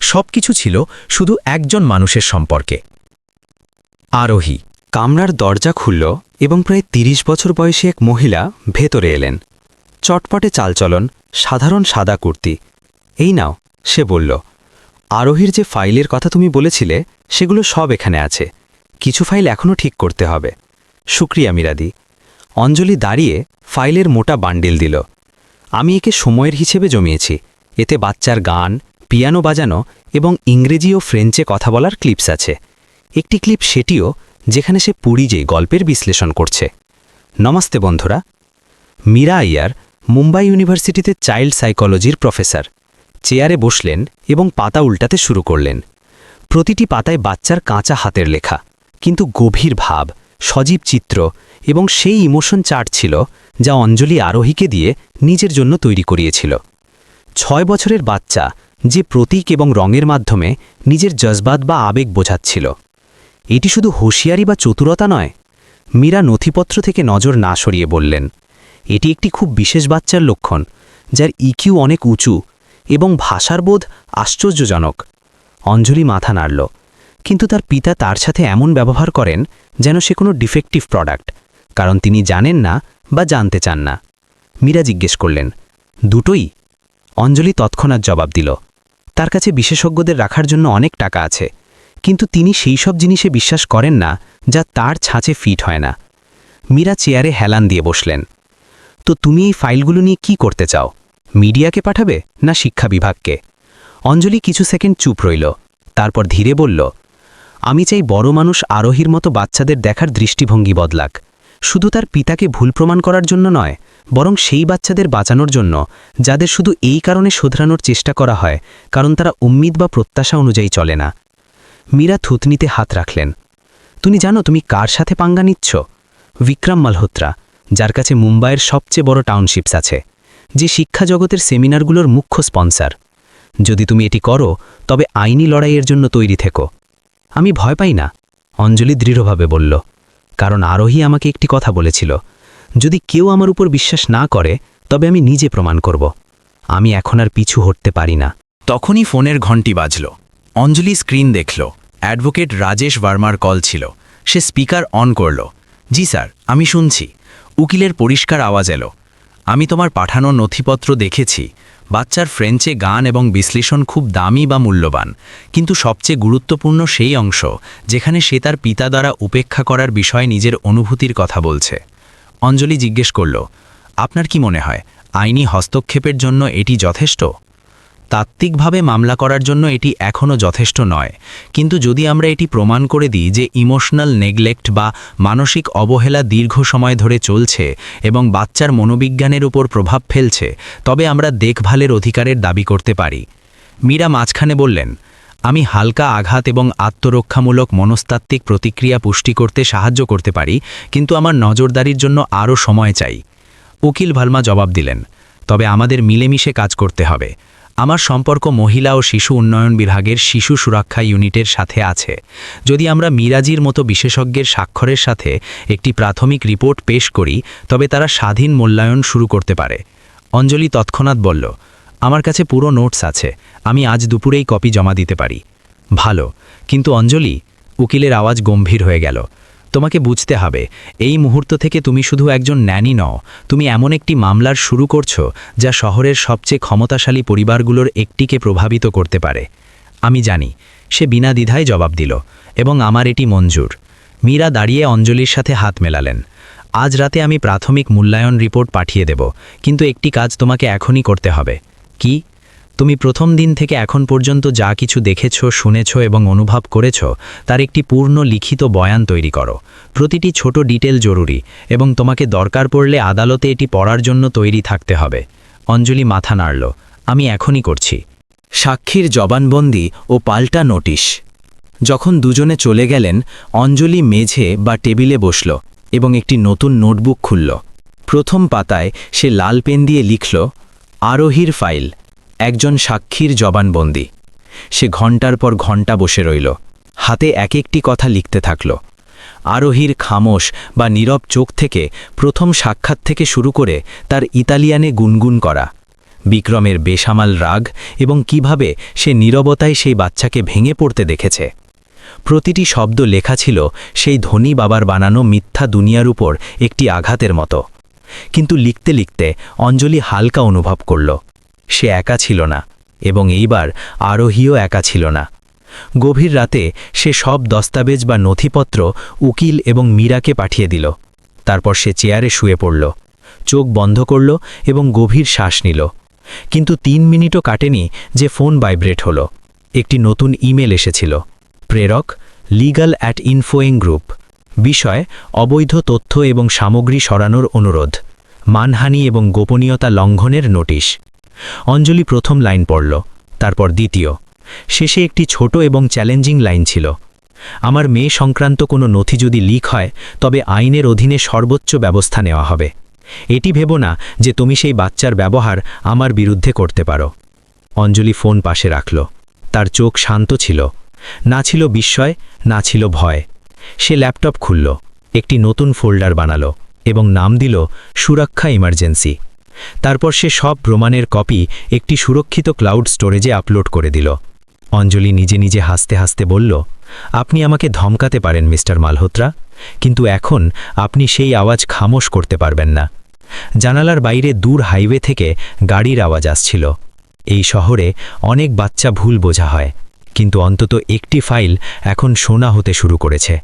সবকিছু ছিল শুধু একজন মানুষের সম্পর্কে, আরোহী। কামরার দরজা খুলল এবং প্রায় 30 বছর বয়সী এক মহিলা ভেতরে এলেন। চটপটে চালচলন, সাধারণ সাদা কুর্তি। এই নাও, সে বলল, আরোহীর যে ফাইলের কথা তুমি বলেছিলে সেগুলো সব এখানে আছে। কিছু ফাইল এখনও ঠিক করতে হবে। শুক্রিয়া মিরাদি। অঞ্জলি দাঁড়িয়ে ফাইলের মোটা বান্ডিল দিল। আমি একে সময়ের হিসেবে জমিয়েছি। এতে বাচ্চার গান, পিয়ানো বাজানো এবং ইংরেজি ও ফ্রেঞ্চে কথা বলার ক্লিপস আছে। একটি ক্লিপ সেটিও যেখানে সে পুরী গল্পের বিশ্লেষণ করছে। নমস্তে বন্ধুরা। মীরা আইয়ার মুম্বাই ইউনিভার্সিটিতে চাইল্ড সাইকোলজির প্রফেসর চেয়ারে বসলেন এবং পাতা উল্টাতে শুরু করলেন। প্রতিটি পাতায় বাচ্চার কাঁচা হাতের লেখা, কিন্তু গভীর ভাব, সজীব চিত্র এবং সেই ইমোশন চার্ট ছিল যা অঞ্জলি আরোহীকে দিয়ে নিজের জন্য তৈরি করিয়েছিল। 6 বছরের বাচ্চা যে প্রতীক এবং রঙের মাধ্যমে নিজের জজবাত বা আবেগ বোঝাচ্ছিল। এটি শুধু হুঁশিয়ারি বা চতুরতা নয়। মীরা নথিপত্র থেকে নজর না সরিয়ে বললেন, এটি একটি খুব বিশেষ বাচ্চার লক্ষণ, যার ইকিউ অনেক উঁচু এবং ভাষার বোধ আশ্চর্যজনক। অঞ্জলি মাথা নাড়ল, কিন্তু তার পিতা তার সাথে এমন ব্যবহার করেন যেন সে কোনো ডিফেক্টিভ প্রোডাক্ট, কারণ তিনি জানেন না বা জানতে চান না। মীরা জিজ্ঞেস করলেন, দুটোই? অঞ্জলি তৎক্ষণাৎ জবাব দিল, তার কাছে বিশেষজ্ঞদের রাখার জন্য অনেক টাকা আছে, কিন্তু তিনি সেই সব জিনিসে বিশ্বাস করেন না যা তার ছাঁচে ফিট হয় না। মীরা চেয়ারে হেলান দিয়ে বসলেন। তো তুমি এই ফাইলগুলো নিয়ে কি করতে চাও? মিডিয়াকে পাঠাবে না শিক্ষা বিভাগকে? অঞ্জলি কিছু সেকেন্ড চুপ রইল, তারপর ধীরে বলল, আমি চাই বড় মানুষ আরোহীর মতো বাচ্চাদের দেখার দৃষ্টিভঙ্গি বদলাক, শুধু তার পিতাকে ভুল প্রমাণ করার জন্য নয়, বরং সেই বাচ্চাদের বাঁচানোর জন্য যাদের শুধু এই কারণে শোধরানোর চেষ্টা করা হয় কারণ তারা উম্মিদ বা প্রত্যাশা অনুযায়ী চলে না। মীরা থুতনিতে হাত রাখলেন। তুমি জানো তুমি কার সাথে পাঙ্গা নিচ্ছ? বিক্রম মালহোত্রা, যার কাছে মুম্বাইয়ের সবচেয়ে বড় টাউনশিপস আছে, যে শিক্ষা জগতের সেমিনারগুলোর মুখ্য স্পন্সর। যদি তুমি এটি করো তবে আইনি লড়াইয়ের জন্য তৈরি থেকো। আমি ভয় পাই না, অঞ্জলি দৃঢ়ভাবে বলল, কারণ আরোহী আমাকে একটি কথা বলেছিল, যদি কেউ আমার উপর বিশ্বাস না করে তবে আমি নিজে প্রমাণ করব। আমি এখন আর পিছু হটতে পারি না। তখনই ফোনের ঘণ্টি বাজল। অঞ্জলি স্ক্রিন দেখল। অ্যাডভোকেট রাজেশ ভার্মার কল ছিল। সে স্পিকার অন করল। জি স্যার, আমি শুনছি। উকিলের পরিষ্কার আওয়াজ এলো, আমি তোমার পাঠানো নথিপত্র দেখেছি। বাচ্চার ফ্রেঞ্চে গান এবং বিশ্লেষণ খুব দামি বা মূল্যবান, কিন্তু সবচেয়ে গুরুত্বপূর্ণ সেই অংশ যেখানে সে তার পিতা দ্বারা উপেক্ষা করার বিষয়ে নিজের অনুভূতির কথা বলছে। অঞ্জলি জিজ্ঞেস করল, আপনার কি মনে হয় আইনি হস্তক্ষেপের জন্য এটি যথেষ্ট? তাত্ত্বিকভাবে মামলা করার জন্য এটি এখনও যথেষ্ট নয়, কিন্তু যদি আমরা এটি প্রমাণ করে দিই যে ইমোশনাল নেগলেক্ট বা মানসিক অবহেলা দীর্ঘ সময় ধরে চলছে এবং বাচ্চার মনোবিজ্ঞানের উপর প্রভাব ফেলছে, তবে আমরা দেখভালের অধিকারের দাবি করতে পারি। মীরা মাঝখানে বললেন, আমি হালকা আঘাত এবং আত্মরক্ষামূলক মনস্তাত্ত্বিক প্রতিক্রিয়া পুষ্টি করতে সাহায্য করতে পারি, কিন্তু আমার নজরদারির জন্য আরও সময় চাই। উকিল ভার্মা জবাব দিলেন, তবে আমাদের মিলেমিশে কাজ করতে হবে। আমার সম্পর্ক মহিলা ও শিশু উন্নয়ন বিভাগের শিশু সুরক্ষা ইউনিটের সাথে আছে। যদি আমরা মিরাজির মতো বিশেষজ্ঞের স্বাক্ষরের সাথে একটি প্রাথমিক রিপোর্ট পেশ করি তবে তারা স্বাধীন মূল্যায়ন শুরু করতে পারে। অঞ্জলি তৎক্ষণাৎ বলল, আমার কাছে পুরো নোটস আছে, আমি আজ দুপুরেই কপি জমা দিতে পারি। ভালো, কিন্তু অঞ্জলি, উকিলের আওয়াজ গম্ভীর হয়ে গেল, তোমাকে বুঝতে হবে এই মুহূর্ত থেকে তুমি শুধু একজন ন্যানি নও, তুমি এমন একটি মামলার শুরু করছো যা শহরের সবচেয়ে ক্ষমতাশালী পরিবারগুলোর একটিকে প্রভাবিত করতে পারে। আমি জানি, সে বিনা দ্বিধায় জবাব দিল, এবং আমার এটি মঞ্জুর। মীরা দাঁড়িয়ে অঞ্জলির সাথে হাত মেলালেন। আজ রাতে আমি প্রাথমিক মূল্যায়ন রিপোর্ট পাঠিয়ে দেব, কিন্তু একটি কাজ তোমাকে এখনই করতে হবে। কি? তুমি প্রথম দিন থেকে এখন পর্যন্ত যা কিছু দেখেছ, শুনেছ এবং অনুভব করেছ তার একটি পূর্ণ লিখিত বয়ান তৈরি করো। প্রতিটি ছোট ডিটেল জরুরি এবং তোমাকে দরকার পড়লে আদালতে এটি পড়ার জন্য তৈরি থাকতে হবে। অঞ্জলি মাথা নাড়ল। আমি এখনই করছি। সাক্ষীর জবানবন্দি ও পাল্টা নোটিশ। যখন দুজনে চলে গেলেন, অঞ্জলি মেঝে বা টেবিলে বসল এবং একটি নতুন নোটবুক খুলল। প্রথম পাতায় সে লাল পেন দিয়ে লিখল, আরোহীর ফাইল, একজন সাক্ষীর জবানবন্দি। সে ঘণ্টার পর ঘণ্টা বসে রইল, হাতে এক একটি কথা লিখতে থাকল। আরোহীর খামোশ বা নীরব চোখ থেকে প্রথম সাক্ষাৎ থেকে শুরু করে তার ইতালিয়ানে গুনগুন করা, বিক্রমের বেসামাল রাগ এবং কিভাবে সে নীরবতায় সেই বাচ্চাকে ভেঙে পড়তে দেখেছে। প্রতিটি শব্দ লেখা ছিল সেই ধনী বাবার বানানো মিথ্যা দুনিয়ার উপর একটি আঘাতের মতো। কিন্তু লিখতে লিখতে অঞ্জলি হালকা অনুভব করল সে একা ছিল না, এবং এইবার আরোহীও একা ছিল না। গভীর রাতে সে সব দস্তাবেজ বা নথিপত্র উকিল এবং মীরাকে পাঠিয়ে দিল। তারপর সে চেয়ারে শুয়ে পড়ল, চোখ বন্ধ করল এবং গভীর শ্বাস নিল। কিন্তু 3 মিনিটও কাটেনি যে ফোন ভাইব্রেট হল। একটি নতুন ইমেল এসেছিল। প্রেরক legal@infoing গ্রুপ। বিষয় অবৈধ তথ্য এবং সামগ্রী সরানোর অনুরোধ, মানহানি এবং গোপনীয়তা লঙ্ঘনের নোটিশ। অঞ্জলি প্রথম লাইন পড়ল, তারপর দ্বিতীয়। শেষে একটি ছোট এবং চ্যালেঞ্জিং লাইন ছিল, আমার মেয়ে সংক্রান্ত কোনো নথি যদি লিক হয় তবে আইনের অধীনে সর্বোচ্চ ব্যবস্থা নেওয়া হবে। এটি ভেবো না যে তুমি সেই বাচ্চার ব্যবহার আমার বিরুদ্ধে করতে পারো। অঞ্জলি ফোন পাশে রাখল। তার চোখ শান্ত ছিল, না ছিল বিস্ময়, না ছিল ভয়। সে ল্যাপটপ খুলল, একটি নতুন ফোল্ডার বানালো এবং নাম দিল সুরক্ষা ইমার্জেন্সি। তারপর সে সব প্রমাণের কপি একটি সুরক্ষিত ক্লাউড স্টোরেজে আপলোড করে দিল। অঞ্জলি নিজে নিজে হাসতে হাসতে বলল, আপনি আমাকে ধমকাতে পারেন মিস্টার মালহোত্রা, কিন্তু এখন আপনি সেই আওয়াজ খামোশ করতে পারবেন না। জানালার বাইরে দূর হাইওয়ে থেকে গাড়ির আওয়াজ আসছিল। এই শহরে অনেক বাচ্চা ভুল বোঝা হয়, কিন্তু অন্তত একটি ফাইল এখন শোনা হতে শুরু করেছে।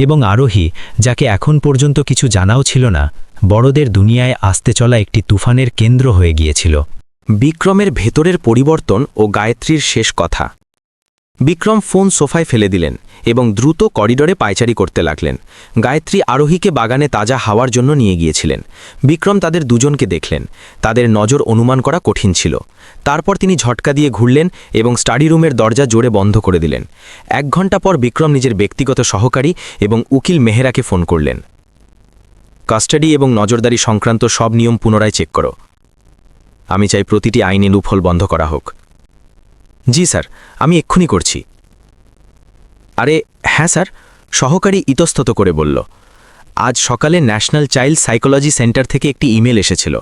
এবং আরোহী, যাকে এখন পর্যন্ত কিছু জানাও ছিল না, বড়দের দুনিয়ায় আসতে চলা একটি তুফানের কেন্দ্র হয়ে গিয়েছিল। বিক্রমের ভেতরের পরিবর্তন ও গায়ত্রীর শেষ কথা। বিক্রম ফোন সোফায় ফেলে দিলেন এবং দ্রুত করিডোরে পায়চারি করতে লাগলেন। গায়ত্রী আরোহীকে বাগানে তাজা হাওয়ার জন্য নিয়ে গিয়েছিলেন। বিক্রম তাদের দুজনকে দেখলেন। তাদের নজর অনুমান করা কঠিন ছিল। তারপর তিনি ঝটকা দিয়ে ঘুরলেন এবং স্টাডি রুমের দরজা জোরে বন্ধ করে দিলেন। 1 ঘণ্টা পর বিক্রম নিজের ব্যক্তিগত সহকারী এবং উকিল মেহেরাকে ফোন করলেন। কাস্টাডি এবং নজরদারি সংক্রান্ত সব নিয়ম পুনরায় চেক করো। আমি চাই প্রতিটি আইনি লুফল বন্ধ করা হোক। জি স্যার, আমি এক্ষুনি করছি। আরে হ্যাঁ স্যার, সহকারী ইতস্তত করে বলল। আজ সকালে ন্যাশনাল চাইল্ড সাইকোলজি সেন্টার থেকে একটি ইমেল এসেছিল।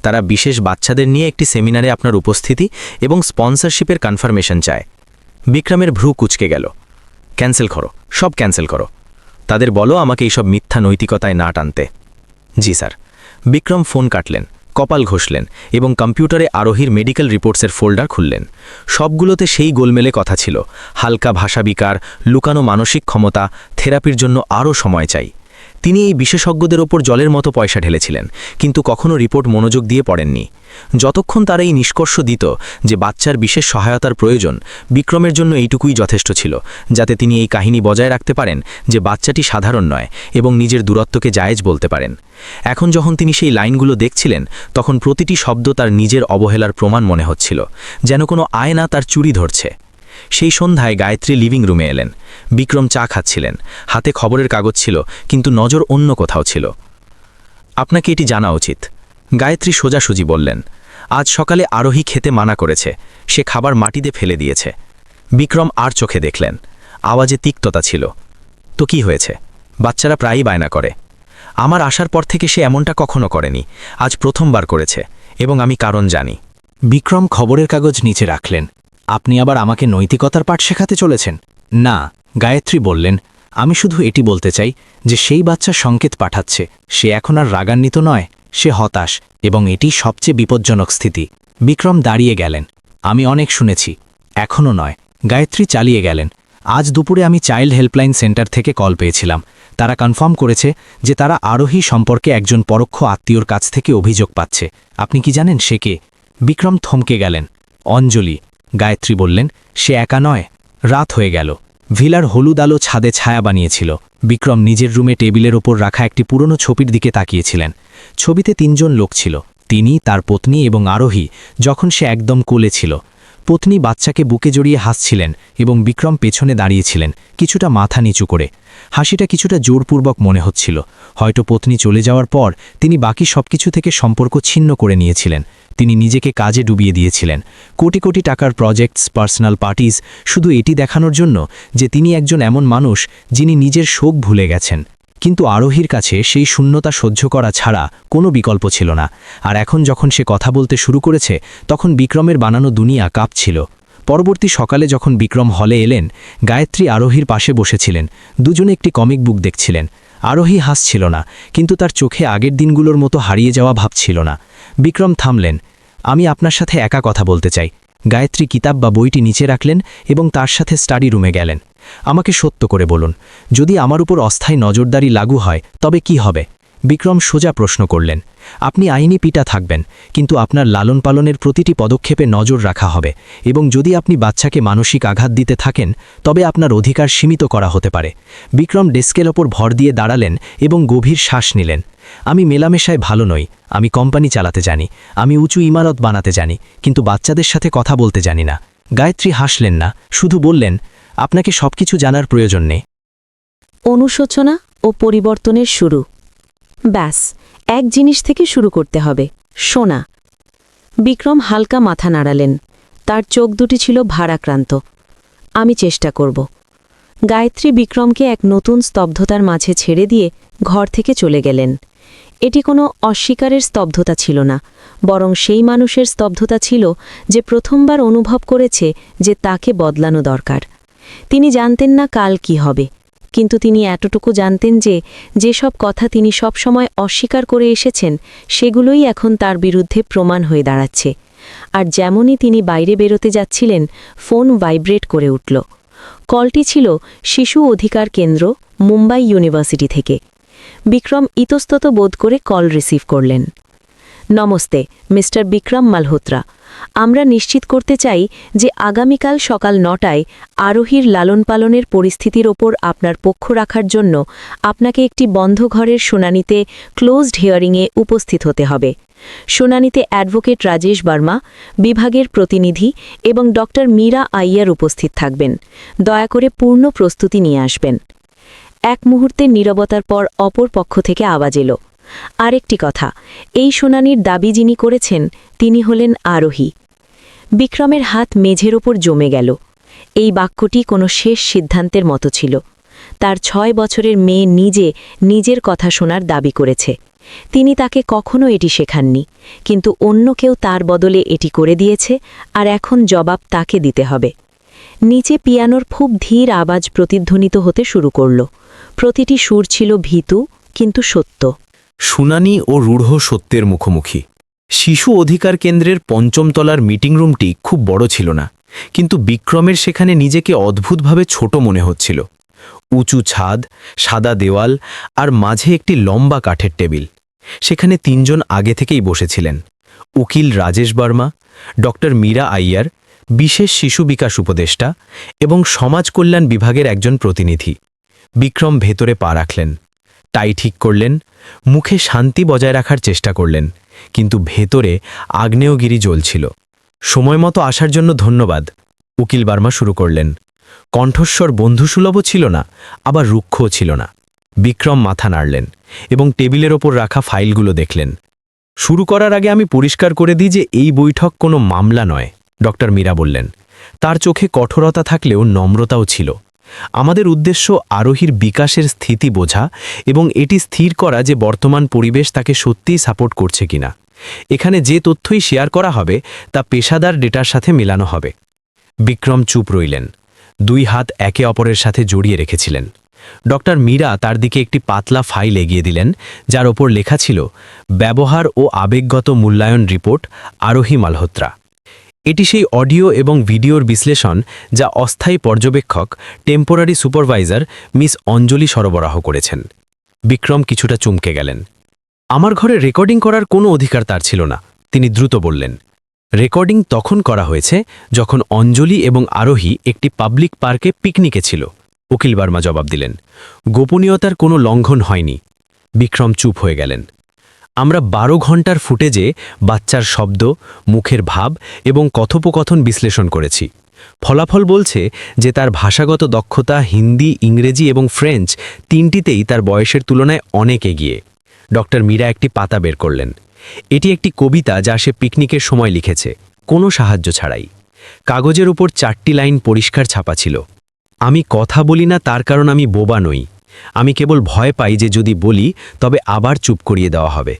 তারা বিশেষ বাচ্চাদের নিয়ে একটি সেমিনারে আপনার উপস্থিতি এবং স্পন্সরশিপের কনফার্মেশন চায়। বিক্রমের ভ্রু কুঁচকে গেল। ক্যান্সেল করো, সব ক্যান্সেল করো। তাদের বলো আমাকে এইসব মিথ্যা নৈতিকতায় না টানতে। জি স্যার। বিক্রম ফোন কাটলেন, কপাল ঘষলেন এবং কম্পিউটারে আরোহীর মেডিকেল রিপোর্টসের ফোল্ডার খুললেন। সবগুলোতে সেই গোলমেলে কথা ছিল, হালকা ভাষাবিকার, লুকানো মানসিক ক্ষমতা, থেরাপির জন্য আরও সময় চাই। তিনি এই বিশেষজ্ঞদের ওপর জলের মতো পয়সা ঢেলেছিলেন, কিন্তু কখনো রিপোর্ট মনোযোগ দিয়ে পড়েননি। যতক্ষণ তারা এই নিষ্কর্ষ দিত যে বাচ্চার বিশেষ সহায়তার প্রয়োজন, বিক্রমের জন্য এইটুকুই যথেষ্ট ছিল, যাতে তিনি এই কাহিনী বজায় রাখতে পারেন যে বাচ্চাটি সাধারণ নয় এবং নিজের দূরত্বকে জায়েজ বলতে পারেন। এখন যখন তিনি সেই লাইনগুলো দেখছিলেন, তখন প্রতিটি শব্দ তার নিজের অবহেলার প্রমাণ মনে হচ্ছিল, যেন কোনো আয়না তার চুরি ধরছে। সেই সন্ধ্যায় গায়ত্রী লিভিং রুমে এলেন। বিক্রম চা খাচ্ছিলেন, হাতে খবরের কাগজ ছিল, কিন্তু নজর অন্য কোথাও ছিল। আপনাকে এটি জানা উচিত, গায়ত্রী সোজাসুজি বললেন। আজ সকালে আরোহী খেতে মানা করেছে, সে খাবার মাটিতে ফেলে দিয়েছে। বিক্রম আর চোখে দেখলেন, আওয়াজে তিক্ততা ছিল। তো কি হয়েছে? বাচ্চারা প্রায়ই বায়না করে। আমার আসার পর থেকে সে এমনটা কখনো করেনি, আজ প্রথমবার করেছে, এবং আমি কারণ জানি। বিক্রম খবরের কাগজ নিচে রাখলেন। আপনি আবার আমাকে নৈতিকতার পাঠ শেখাতে চলেছেন? না, গায়ত্রী বললেন, আমি শুধু এটি বলতে চাই যে সেই বাচ্চা সংকেত পাঠাচ্ছে সে এখন আর রাগান্বিত নয়, সে হতাশ, এবং এটি সবচেয়ে বিপজ্জনক স্থিতি। বিক্রম দাঁড়িয়ে গেলেন। আমি অনেক শুনেছি, এখনও নয়। গায়ত্রী চালিয়ে গেলেন। আজ দুপুরে আমি চাইল্ড হেল্পলাইন সেন্টার থেকে কল পেয়েছিলাম। তারা কনফার্ম করেছে যে তারা আরোহী সম্পর্কে একজন পরোক্ষ আত্মীয়র কাছ থেকে অভিযোগ পাচ্ছে। আপনি কি জানেন সে কে? বিক্রম থমকে গেলেন। অঞ্জলি, গায়ত্রী বললেন। সে একা নয়। রাত হয়ে গেল। ভিলার হলুদ আলো ছাদে ছায়া বানিয়েছিল। বিক্রম নিজের রুমে টেবিলের ওপর রাখা একটি পুরনো ছবির দিকে তাকিয়েছিলেন। ছবিতে 3 জন লোক ছিল, তিনি, তার পত্নী এবং আরোহী, যখন সে একদম কোলে ছিল। পত্নী বাচ্চাকে বুকে জড়িয়ে হাসছিলেন এবং বিক্রম পেছনে দাঁড়িয়েছিলেন, কিছুটা মাথা নিচু করে। হাসিটা কিছুটা জোরপূর্বক মনে হচ্ছিল। হয়তো পত্নী চলে যাওয়ার পর তিনি বাকি সবকিছু থেকে সম্পর্ক ছিন্ন করে নিয়েছিলেন। তিনি নিজেকে কাজে ডুবিয়ে দিয়েছিলেন। কোটি কোটি টাকার প্রজেক্টস, পার্সোনাল পার্টিজ, শুধু এটি দেখানোর জন্য যে তিনি একজন এমন মানুষ যিনি নিজের শোক ভুলে গেছেন। কিন্তু আরোহীর কাছে সেই শূন্যতা সহ্য করা ছাড়া কোনো বিকল্প ছিল না। আর এখন যখন সে কথা বলতে শুরু করেছে, তখন বিক্রমের বানানো দুনিয়া কাঁপছিল। পরবর্তী সকালে যখন বিক্রম হলে এলেন, গায়ত্রী আরোহীর পাশে বসেছিলেন। দুজনে একটি কমিক বুক দেখছিলেন। আরোহী হাসছিল না, কিন্তু তার চোখে আগের দিনগুলোর মতো হারিয়ে যাওয়া ভাব ছিল না। বিক্রম থামলেন। আমি আপনার সাথে একা কথা বলতে চাই। গায়ত্রী কিতাব বা বইটি নিচে রাখলেন এবং তার সাথে স্টাডি রুমে গেলেন। আমাকে সত্য করে বলুন, যদি আমার উপর অস্থায়ী নজরদারি লাগু হয় তবে কি হবে? বিক্রম সোজা প্রশ্ন করলেন। আপনি আইনি পিটা থাকবেন, কিন্তু আপনার লালন পালনের প্রতিটি পদক্ষেপে নজর রাখা হবে, এবং যদি আপনি বাচ্চাকে মানসিক আঘাত দিতে থাকেন তবে আপনার অধিকার সীমিত করা হতে পারে। বিক্রম ডেস্কের ওপর ভর দিয়ে দাঁড়ালেন এবং গভীর শ্বাস নিলেন। আমি মেলামেশায় ভালো নই, আমি কোম্পানি চালাতে জানি, আমি উঁচু ইমারত বানাতে জানি, কিন্তু বাচ্চাদের সাথে কথা বলতে জানি না। গায়ত্রী হাসলেন না, শুধু বললেন, আপনাকে সবকিছু জানার প্রয়োজন নেই। অনুশোচনা ও পরিবর্তনের শুরু। ব্যাস, এক জিনিস থেকে শুরু করতে হবে, শোনা। বিক্রম হালকা মাথা নাড়ালেন। তার চোখ দুটি ছিল ভারাক্রান্ত। আমি চেষ্টা করব। গায়ত্রী বিক্রমকে এক নতুন স্তব্ধতার মাঝে ছেড়ে দিয়ে ঘর থেকে চলে গেলেন। এটি কোনো অস্বীকারের স্তব্ধতা ছিল না, বরং সেই মানুষের স্তব্ধতা ছিল যে প্রথমবার অনুভব করেছে যে তাকে বদলানো দরকার। তিনি জানতেন না কাল কি হবে, কিন্তু তিনি এতটুকু জানতেন যে যেসব কথা তিনি সবসময় অস্বীকার করে এসেছেন সেগুলোই এখন তার বিরুদ্ধে প্রমাণ হয়ে দাঁড়াচ্ছে। আর যেমনই তিনি বাইরে বেরোতে যাচ্ছিলেন, ফোন ভাইব্রেট করে উঠল। কলটি ছিল শিশু অধিকার কেন্দ্র, মুম্বাই ইউনিভার্সিটি থেকে। বিক্রম ইতস্তত বোধ করে কল রিসিভ করলেন। নমস্তে, মিস্টার বিক্রম মালহোত্রা। আমরা নিশ্চিত করতে চাই যে আগামীকাল সকাল 9টায় আরোহীর লালন পালনের পরিস্থিতির ওপর আপনার পক্ষ রাখার জন্য আপনাকে একটি বন্ধ ঘরের শুনানিতে ক্লোজড হিয়ারিংয়ে উপস্থিত হতে হবে। শুনানিতে অ্যাডভোকেট রাজেশ বর্মা, বিভাগের প্রতিনিধি এবং ডক্টর মীরা আইয়ার উপস্থিত থাকবেন। দয়া করে পূর্ণ প্রস্তুতি নিয়ে আসবেন। এক মুহূর্তের নীরবতার পর অপর পক্ষ থেকে আওয়াজ এলো। আরেকটি কথা, এই শুনানির দাবি যিনি করেছেন তিনি হলেন আরোহী। বিক্রমের হাত মেঝের ওপর জমে গেল। এই বাক্যটি কোনো শেষ সিদ্ধান্তের মতো ছিল। তার 6 বছরের মেয়ে নিজের কথা শোনার দাবি করেছে। তিনি তাকে কখনো এটি শেখাননি, কিন্তু অন্য কেউ তার বদলে এটি করে দিয়েছে, আর এখন জবাব তাকে দিতে হবে। নিচে পিয়ানোর খুব ধীর আওয়াজ প্রতিধ্বনিত হতে শুরু করল। প্রতিটি সুর ছিল ভীতু কিন্তু সত্য। শুনানি ও রূঢ় সত্যের মুখোমুখি। শিশু অধিকার কেন্দ্রের 5ম তলার মিটিং রুমটি খুব বড় ছিল না, কিন্তু বিক্রমের সেখানে নিজেকে অদ্ভুতভাবে ছোট মনে হচ্ছিল। উঁচু ছাদ, সাদা দেওয়াল আর মাঝে একটি লম্বা কাঠের টেবিল। সেখানে 3 জন আগে থেকেই বসেছিলেন। উকিল রাজেশ বর্মা, ডক্টর মীরা আইয়ার, বিশেষ শিশু বিকাশ উপদেষ্টা এবং সমাজ কল্যাণ বিভাগের একজন প্রতিনিধি। বিক্রম ভেতরে পা রাখলেন, টাই ঠিক করলেন, মুখে শান্তি বজায় রাখার চেষ্টা করলেন, কিন্তু ভেতরে আগ্নেয়গিরি জ্বলছিল। সময়মতো আসার জন্য ধন্যবাদ, উকিল বর্মা শুরু করলেন। কণ্ঠস্বর বন্ধুসুলভও ছিল না, আবার রুক্ষও ছিল না। বিক্রম মাথা নাড়লেন এবং টেবিলের ওপর রাখা ফাইলগুলো দেখলেন। শুরু করার আগে আমি পরিষ্কার করে দিই যে এই বৈঠক কোনো মামলা নয়, ডক্টর মীরা বললেন। তার চোখে কঠোরতা থাকলেও নম্রতাও ছিল। আমাদের উদ্দেশ্য আরোহীর বিকাশের স্থিতি বোঝা এবং এটি স্থির করা যে বর্তমান পরিবেশ তাকে সত্যিই সাপোর্ট করছে কিনা। এখানে যে তথ্যই শেয়ার করা হবে তা পেশাদার ডেটার সাথে মেলানো হবে। বিক্রম চুপ রইলেন, 2 হাত একে অপরের সাথে জড়িয়ে রেখেছিলেন। ডক্টর মীরা তার দিকে একটি পাতলা ফাইল এগিয়ে দিলেন, যার ওপর লেখা ছিল ব্যবহার ও আবেগগত মূল্যায়ন রিপোর্ট, আরোহী মালহোত্রা। এটি সেই অডিও এবং ভিডিওর বিশ্লেষণ যা অস্থায়ী পর্যবেক্ষক টেম্পোরারি সুপারভাইজার মিস অঞ্জলি সরবরাহ করেছেন। বিক্রম কিছুটা চমকে গেলেন। আমার ঘরে রেকর্ডিং করার কোনো অধিকার তার ছিল না, তিনি দ্রুত বললেন। রেকর্ডিং তখন করা হয়েছে যখন অঞ্জলি এবং আরোহী একটি পাবলিক পার্কে পিকনিকে ছিল, উকিল বার্মা জবাব দিলেন। গোপনীয়তার কোনো লঙ্ঘন হয়নি। বিক্রম চুপ হয়ে গেলেন। আমরা 12 ঘন্টার ফুটেজে বাচ্চার শব্দ, মুখের ভাব এবং কথোপকথন বিশ্লেষণ করেছি। ফলাফল বলছে যে তার ভাষাগত দক্ষতা হিন্দি, ইংরেজি এবং ফ্রেঞ্চ তিনটিতেই তার বয়সের তুলনায় অনেক এগিয়ে। ডক্টর মীরা একটি পাতা বের করলেন। এটি একটি কবিতা যা সে পিকনিকের সময় লিখেছে, কোনো সাহায্য ছাড়াই। কাগজের উপর 4টি লাইন পরিষ্কার ছাপা ছিল। আমি কথা বলি না তার কারণ আমি বোবা নই। আমি কেবল ভয় পাই যে যদি বলি তবে আবার চুপ করিয়ে দেওয়া হবে।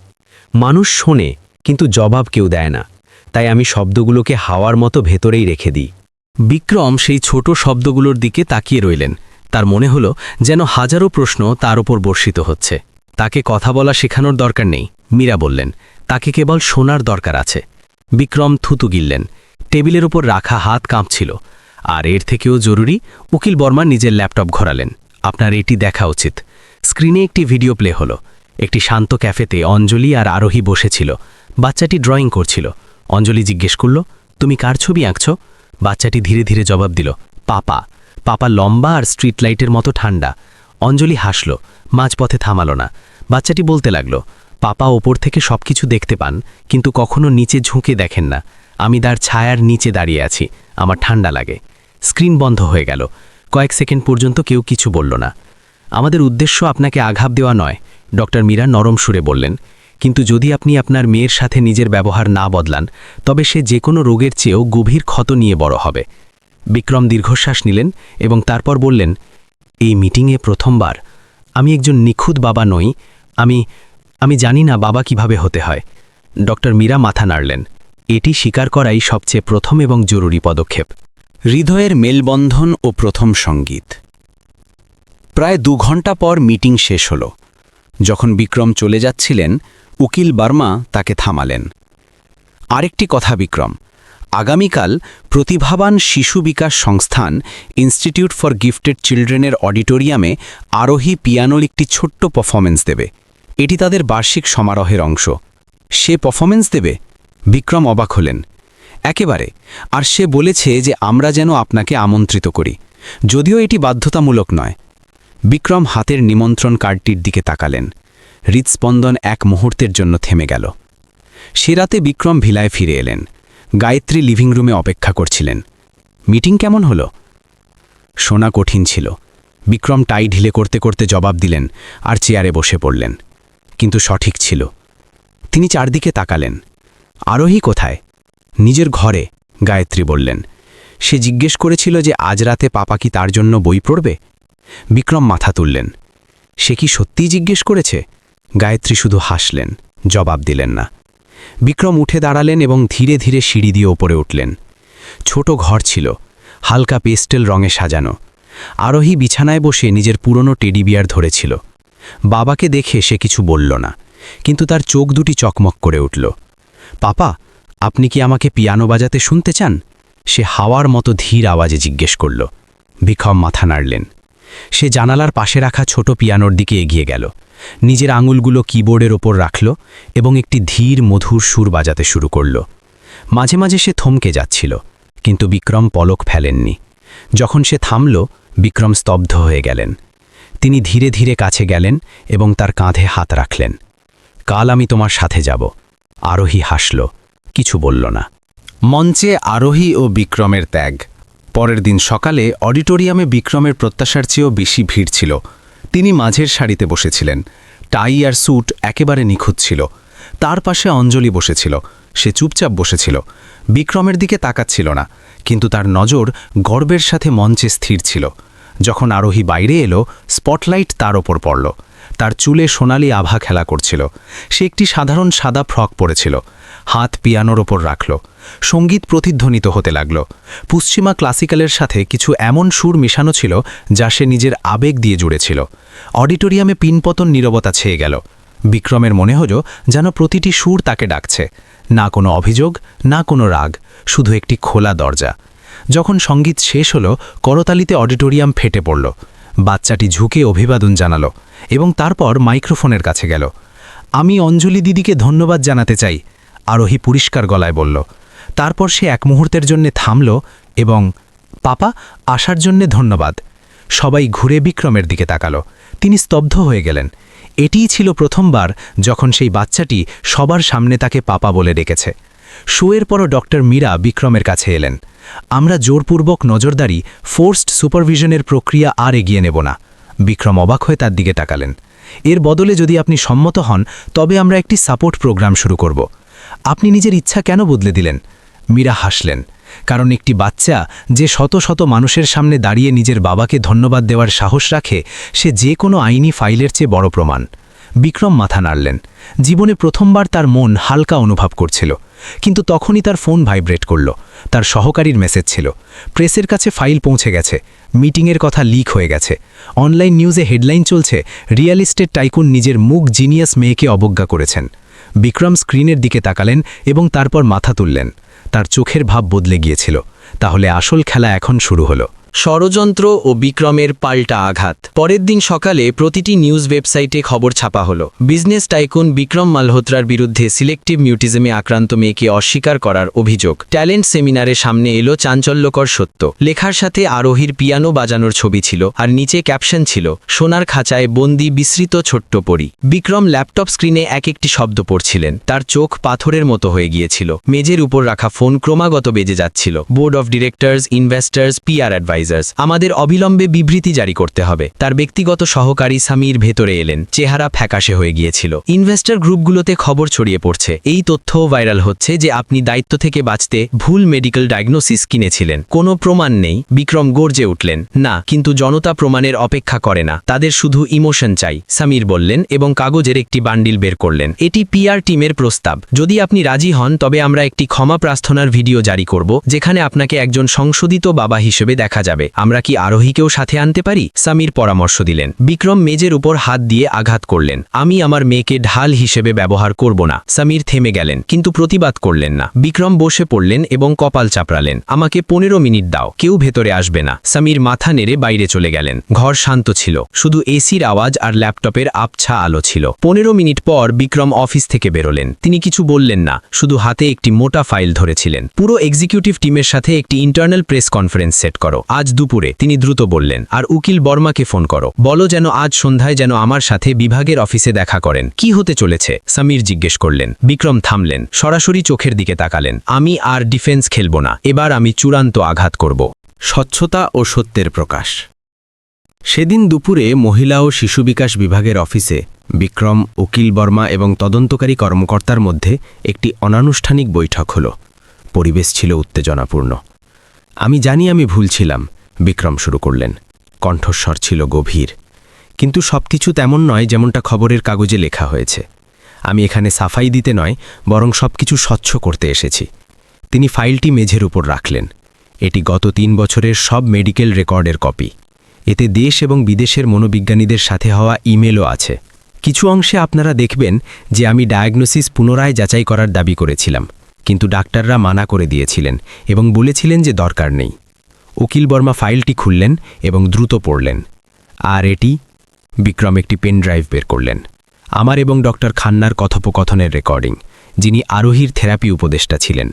মানুষ শোনে কিন্তু জবাব কেউ দেয় না, তাই আমি শব্দগুলোকে হাওয়ার মতো ভেতরেই রেখে দিই। বিক্রম সেই ছোট শব্দগুলোর দিকে তাকিয়ে রইলেন। তার মনে হলো যেন হাজারো প্রশ্ন তার উপর বর্ষিত হচ্ছে। তাকে কথা বলা শেখানোর দরকার নেই, মীরা বললেন, তাকে কেবল শোনার দরকার আছে। বিক্রম থুতু গিললেন। টেবিলের উপর রাখা হাত কাঁপছিল। আর এর থেকেও জরুরি, উকিল বর্মা নিজের ল্যাপটপ ঘোরালেন। আপনার এটি দেখা উচিত। স্ক্রিনে একটি ভিডিও প্লে হলো। একটি শান্ত ক্যাফেতে অঞ্জলি আর আরোহী বসেছিল। বাচ্চাটি ড্রয়িং করছিল। অঞ্জলি জিজ্ঞেস করল, তুমি কার ছবি আঁকছ? বাচ্চাটি ধীরে ধীরে জবাব দিল, পাপা। পাপা লম্বা আর স্ট্রিট লাইটের মতো ঠান্ডা। অঞ্জলি হাসল, মাঝপথে থামালো না। বাচ্চাটি বলতে লাগল, পাপা ওপর থেকে সবকিছু দেখতে পান, কিন্তু কখনো নিচে ঝুঁকে দেখেন না। আমি তার ছায়ার নিচে দাঁড়িয়ে আছি, আমার ঠান্ডা লাগে। স্ক্রিন বন্ধ হয়ে গেল। কয়েক সেকেন্ড পর্যন্ত কেউ কিছু বলল না। আমাদের উদ্দেশ্য আপনাকে আঘাত দেওয়া নয়, ডক্টর মীরা নরম সুরে বললেন, কিন্তু যদি আপনি আপনার মেয়ের সাথে নিজের ব্যবহার না বদলান তবে সে যে কোনো রোগের চেয়েও গভীর ক্ষত নিয়ে বড় হবে। বিক্রম দীর্ঘশ্বাস নিলেন এবং তারপর বললেন, এই মিটিংয়ে প্রথমবার। আমি একজন নিখুঁত বাবা নই। আমি জানি না বাবা কিভাবে হতে হয়। ডক্টর মীরা মাথা নাড়লেন। এটি স্বীকার করাই সবচেয়ে প্রথম এবং জরুরি পদক্ষেপ। হৃদয়ের মেলবন্ধন ও প্রথম সঙ্গীত। প্রায় 2 ঘন্টা পর মিটিং শেষ হল। যখন বিক্রম চলে যাচ্ছিলেন, উকিল বার্মা তাকে থামালেন। আরেকটি কথা বিক্রম, আগামীকাল প্রতিভাবান শিশু বিকাশ সংস্থান ইনস্টিটিউট ফর গিফটেড চিলড্রেনের অডিটোরিয়ামে আরোহী পিয়ানোর একটি ছোট্ট পারফরমেন্স দেবে। এটি তাদের বার্ষিক সমারোহের অংশ। সে পারফরমেন্স দেবে? বিক্রম অবাক হলেন। একেবারে। আর সে বলেছে যে আমরা যেন আপনাকে আমন্ত্রিত করি, যদিও এটি বাধ্যতামূলক নয়। বিক্রম হাতের নিমন্ত্রণ কার্ডটির দিকে তাকালেন। হৃৎস্পন্দন এক মুহূর্তের জন্য থেমে গেল। সে রাতে বিক্রম ভিলায় ফিরে এলেন। গায়ত্রী লিভিং রুমে অপেক্ষা করছিলেন। মিটিং কেমন হলো? শোনা কঠিন ছিল। বিক্রম টাই ঢিলে করতে করতে জবাব দিলেন আর চেয়ারে বসে পড়লেন। কিন্তু সঠিক ছিল। তিনি চারদিকে তাকালেন। আরোহী কোথায়? নিজের ঘরে, গায়ত্রী বললেন। সে জিজ্ঞেস করেছিল যে আজ রাতে পাপা কি তার জন্য বই পড়বে। বিক্রম মাথা তুললেন। সে কি সত্যিই জিজ্ঞেস করেছে? গায়ত্রী শুধু হাসলেন, জবাব দিলেন না। বিক্রম উঠে দাঁড়ালেন এবং ধীরে ধীরে সিঁড়ি দিয়ে ওপরে উঠলেন। ছোট ঘর ছিল, হালকা পেস্টেল রঙে সাজানো। আরোহী বিছানায় বসে নিজের পুরনো টেডি বিয়ার ধরেছিল। বাবাকে দেখে সে কিছু বলল না, কিন্তু তার চোখ দুটি চকমক করে উঠল। পাপা, আপনি কি আমাকে পিয়ানো বাজাতে শুনতে চান? সে হাওয়ার মতো ধীর আওয়াজে জিজ্ঞেস করল। বিক্রম মাথা নাড়লেন। সে জানালার পাশে রাখা ছোট পিয়ানোর দিকে এগিয়ে গেল। নিজের আঙুলগুলো কিবোর্ডের ওপর রাখল এবং একটি ধীর মধুর সুর বাজাতে শুরু করল। মাঝে মাঝে সে থমকে যাচ্ছিল, কিন্তু বিক্রম পলক ফেলেননি। যখন সে থামল, বিক্রম স্তব্ধ হয়ে গেলেন। তিনি ধীরে ধীরে কাছে গেলেন এবং তার কাঁধে হাত রাখলেন। কাল আমি তোমার সাথে যাব। আরোহী হাসল, কিছু বলল না। মঞ্চে আরোহী ও বিক্রমের ত্যাগ। পরের দিন সকালে অডিটোরিয়ামে বিক্রমের প্রত্যাশার চেয়েও বেশি ভিড় ছিল। তিনি মাঝের সারিতে বসেছিলেন। টাই আর স্যুট একেবারে নিখুঁত ছিল। তার পাশে অঞ্জলি বসেছিল। সে চুপচাপ বসেছিল, বিক্রমের দিকে তাকাচ্ছিল না, কিন্তু তার নজর গর্বের সাথে মঞ্চে স্থির ছিল। যখন আরোহী বাইরে এলো, স্পটলাইট তার ওপর পড়ল। তার চুলে সোনালি আভা খেলা করছিল। সে একটি সাধারণ সাদা ফ্রক পরেছিল। হাত পিয়ানোর ওপর রাখল। সঙ্গীত প্রতিধ্বনিত হতে লাগল। পশ্চিমা ক্লাসিক্যালের সাথে কিছু এমন সুর মিশানো ছিল যা সে নিজের আবেগ দিয়ে জুড়েছিল। অডিটোরিয়ামে পিনপতন নীরবতা ছেয়ে গেল। বিক্রমের মনে হল যেন প্রতিটি সুর তাকে ডাকছে। না কোনো অভিযোগ, না কোনো রাগ, শুধু একটি খোলা দরজা। যখন সঙ্গীত শেষ হল, করতালিতে অডিটোরিয়াম ফেটে পড়ল। বাচ্চাটি ঝুঁকে অভিবাদন জানালো এবং তারপর মাইক্রোফোনের কাছে গেল। আমি অঞ্জলি দিদিকে ধন্যবাদ জানাতে চাই, আরোহী পরিষ্কার গলায় বলল। তারপর সে এক মুহূর্তের জন্যে থামল এবং পাপা, আসার জন্যে ধন্যবাদ। সবাই ঘুরে বিক্রমের দিকে তাকালো। তিনি স্তব্ধ হয়ে গেলেন। এটিই ছিল প্রথমবার যখন সেই বাচ্চাটি সবার সামনে তাকে পাপা বলে ডেকেছে। শোয়ের পরও ডক্টর মীরা বিক্রমের কাছে এলেন। আমরা জোরপূর্বক নজরদারি, ফোর্সড সুপারভিশনের প্রক্রিয়া আর এগিয়ে নেব না। বিক্রম অবাক হয়ে তার দিকে তাকালেন। এর বদলে যদি আপনি সম্মত হন, তবে আমরা একটি সাপোর্ট প্রোগ্রাম শুরু করব। আপনি নিজের ইচ্ছা কেন বদলে দিলেন? মীরা হাসলেন। কারণ একটি বাচ্চা যে শত শত মানুষের সামনে দাঁড়িয়ে নিজের বাবাকে ধন্যবাদ দেওয়ার সাহস রাখে, সে যে কোনো আইনি ফাইলের চেয়ে বড় প্রমাণ। বিক্রম মাথা নাড়লেন। জীবনে প্রথমবার তার মন হালকা অনুভব করছিল। কিন্তু তখনই তার ফোন ভাইব্রেট করল। তার সহকারীর মেসেজ ছিল। প্রেসের কাছে ফাইল পৌঁছে গেছে, মিটিংয়ের কথা লিক হয়ে গেছে। অনলাইন নিউজে হেডলাইন চলছে, রিয়েল এস্টেট টাইকুন নিজের মুখ জিনিয়াস মেয়েকে অবজ্ঞা করেছেন। বিক্রম স্ক্রিনের দিকে তাকালেন এবং তারপর মাথা তুললেন। তার চোখের ভাব বদলে গিয়েছিল। তাহলে আসল খেলা এখন শুরু হলো। ষড়যন্ত্র ও বিক্রমের পাল্টা আঘাত। পরের দিন সকালে প্রতিটি নিউজ ওয়েবসাইটে খবর ছাপা হলো, বিজনেস টাইকুন বিক্রম মালহোত্রার বিরুদ্ধে সিলেক্টিভ মিউটিজমে আক্রান্ত মেয়েকে অস্বীকার করার অভিযোগ। ট্যালেন্ট সেমিনারে সামনে এলো চাঞ্চল্যকর সত্য। লেখার সাথে আরোহীর পিয়ানো বাজানোর ছবি ছিল, আর নিচে ক্যাপশন ছিল, সোনার খাঁচায় বন্দি বিস্মৃত ছোট্ট পরী। বিক্রম ল্যাপটপ স্ক্রিনে এক একটি শব্দ পড়ছিলেন। তার চোখ পাথরের মতো হয়ে গিয়েছিল। মেজের উপর রাখা ফোন ক্রমাগত বেজে যাচ্ছিল। Board of directors, investors, PR adviser, আমাদের অবিলম্বে বিবৃতি জারি করতে হবে। তার ব্যক্তিগত সহকারী সামির ভেতরে এলেন। চেহারা ফ্যাকাশে হয়ে গিয়েছিল। ইনভেস্টর গ্রুপগুলোতে খবর ছড়িয়ে পড়ছে। এই তথ্যও ভাইরাল হচ্ছে যে আপনি দায়িত্ব থেকে বাঁচতে ভুল মেডিকেল ডায়াগনোসিস কিনেছিলেন। কোনো প্রমাণ নেই। বিক্রম গর্জে উঠলেন। না, কিন্তু জনতা প্রমাণের অপেক্ষা করে না, তাদের শুধু ইমোশন চাই, সামির বললেন এবং কাগজের একটি বান্ডিল বের করলেন। এটি পিআর টিমের প্রস্তাব। যদি আপনি রাজি হন, তবে আমরা একটি ক্ষমা প্রার্থনার ভিডিও জারি করব, যেখানে আপনাকে একজন সংশোধিত বাবা হিসেবে দেখা যাবে। আমরা কি আরোহীকেও সাথে আনতে পারি? সামির পরামর্শ দিলেন। বিক্রম মেজের উপর হাত দিয়ে আঘাত করলেন। আমি আমার মেয়েকে ঢাল হিসেবে ব্যবহার করব না। সামির থেমে গেলেন, কিন্তু প্রতিবাদ করলেন না। বিক্রম বসে পড়লেন এবং কপাল চাপড়ালেন। আমাকে 15 মিনিট দাও, কেউ ভেতরে আসবে না। সামির মাথা নেড়ে বাইরে চলে গেলেন। ঘর শান্ত ছিল, শুধু এসির আওয়াজ আর ল্যাপটপের আবছা আলো ছিল। 15 মিনিট পর বিক্রম অফিস থেকে বেরোলেন। তিনি কিছু বললেন না, শুধু হাতে একটি মোটা ফাইল ধরেছিলেন। পুরো এক্সিকিউটিভ টিমের সাথে একটি ইন্টারনাল প্রেস কনফারেন্স সেট করো আজ দুপুরে, তিনি দ্রুত বললেন। আর উকিল বর্মাকে ফোন করো, বলো যেন আজ সন্ধ্যায় যেন আমার সাথে বিভাগের অফিসে দেখা করেন। কি হতে চলেছে? সামির জিজ্ঞেস করলেন। বিক্রম থামলেন, সরাসরি চোখের দিকে তাকালেন। আমি আর ডিফেন্স খেলব না, এবার আমি চূড়ান্ত আঘাত করব। স্বচ্ছতা ও সত্যের প্রকাশ। সেদিন দুপুরে মহিলা ও শিশু বিকাশ বিভাগের অফিসে বিক্রম, উকিল বর্মা এবং তদন্তকারী কর্মকর্তার মধ্যে একটি অনানুষ্ঠানিক বৈঠক হল। পরিবেশ ছিল উত্তেজনাপূর্ণ। আমি জানি আমি ভুল ছিলাম, বিক্রম শুরু করলেন। কণ্ঠস্বর ছিল গভীর। কিন্তু সবকিছু তেমন নয় যেমনটা খবরের কাগজে লেখা হয়েছে। আমি এখানে সাফাই দিতে নয়, বরং সবকিছু স্বচ্ছ করতে এসেছি। তিনি ফাইলটি মেঝের উপর রাখলেন। এটি গত 3 বছরের সব মেডিকেল রেকর্ডের কপি। এতে দেশ এবং বিদেশের মনোবিজ্ঞানীদের সাথে হওয়া ইমেলও আছে। কিছু অংশে আপনারা দেখবেন যে আমি ডায়াগনোসিস পুনরায় যাচাই করার দাবি করেছিলাম, কিন্তু ডাক্তাররা মানা করে দিয়েছিলেন এবং বলেছিলেন যে দরকার নেই। উকিল বর্মা ফাইলটি খুললেন এবং দ্রুত পড়লেন। আর এটি? বিক্রম একটি পেন ড্রাইভ বের করলেন। আমার এবং ডক্টর খান্নার কথোপকথনের রেকর্ডিং, যিনি আরোহীর থেরাপি উপদেষ্টা ছিলেন।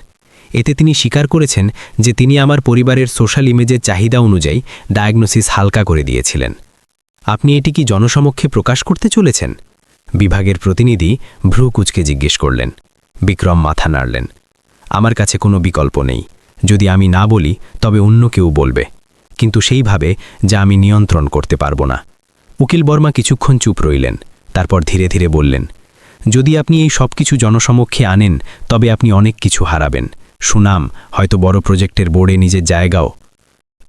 এতে তিনি স্বীকার করেছেন যে তিনি আমার পরিবারের সোশ্যাল ইমেজের চাহিদা অনুযায়ী ডায়াগনোসিস হালকা করে দিয়েছিলেন। আপনি এটি কি জনসমক্ষে প্রকাশ করতে চলেছেন? বিভাগের প্রতিনিধি ভ্রু কুঁচকে জিজ্ঞেস করলেন। বিক্রম মাথা নাড়লেন। আমার কাছে কোনো বিকল্প নেই। যদি আমি না বলি, তবে অন্য কেউ বলবে, কিন্তু সেইভাবে যা আমি নিয়ন্ত্রণ করতে পারব না। উকিল বর্মা কিছুক্ষণ চুপ রইলেন, তারপর ধীরে ধীরে বললেন, যদি আপনি এই সব কিছু জনসমক্ষে আনেন, তবে আপনি অনেক কিছু হারাবেন। সুনাম, হয়তো বড় প্রজেক্টের বোর্ডে নিজের জায়গাও।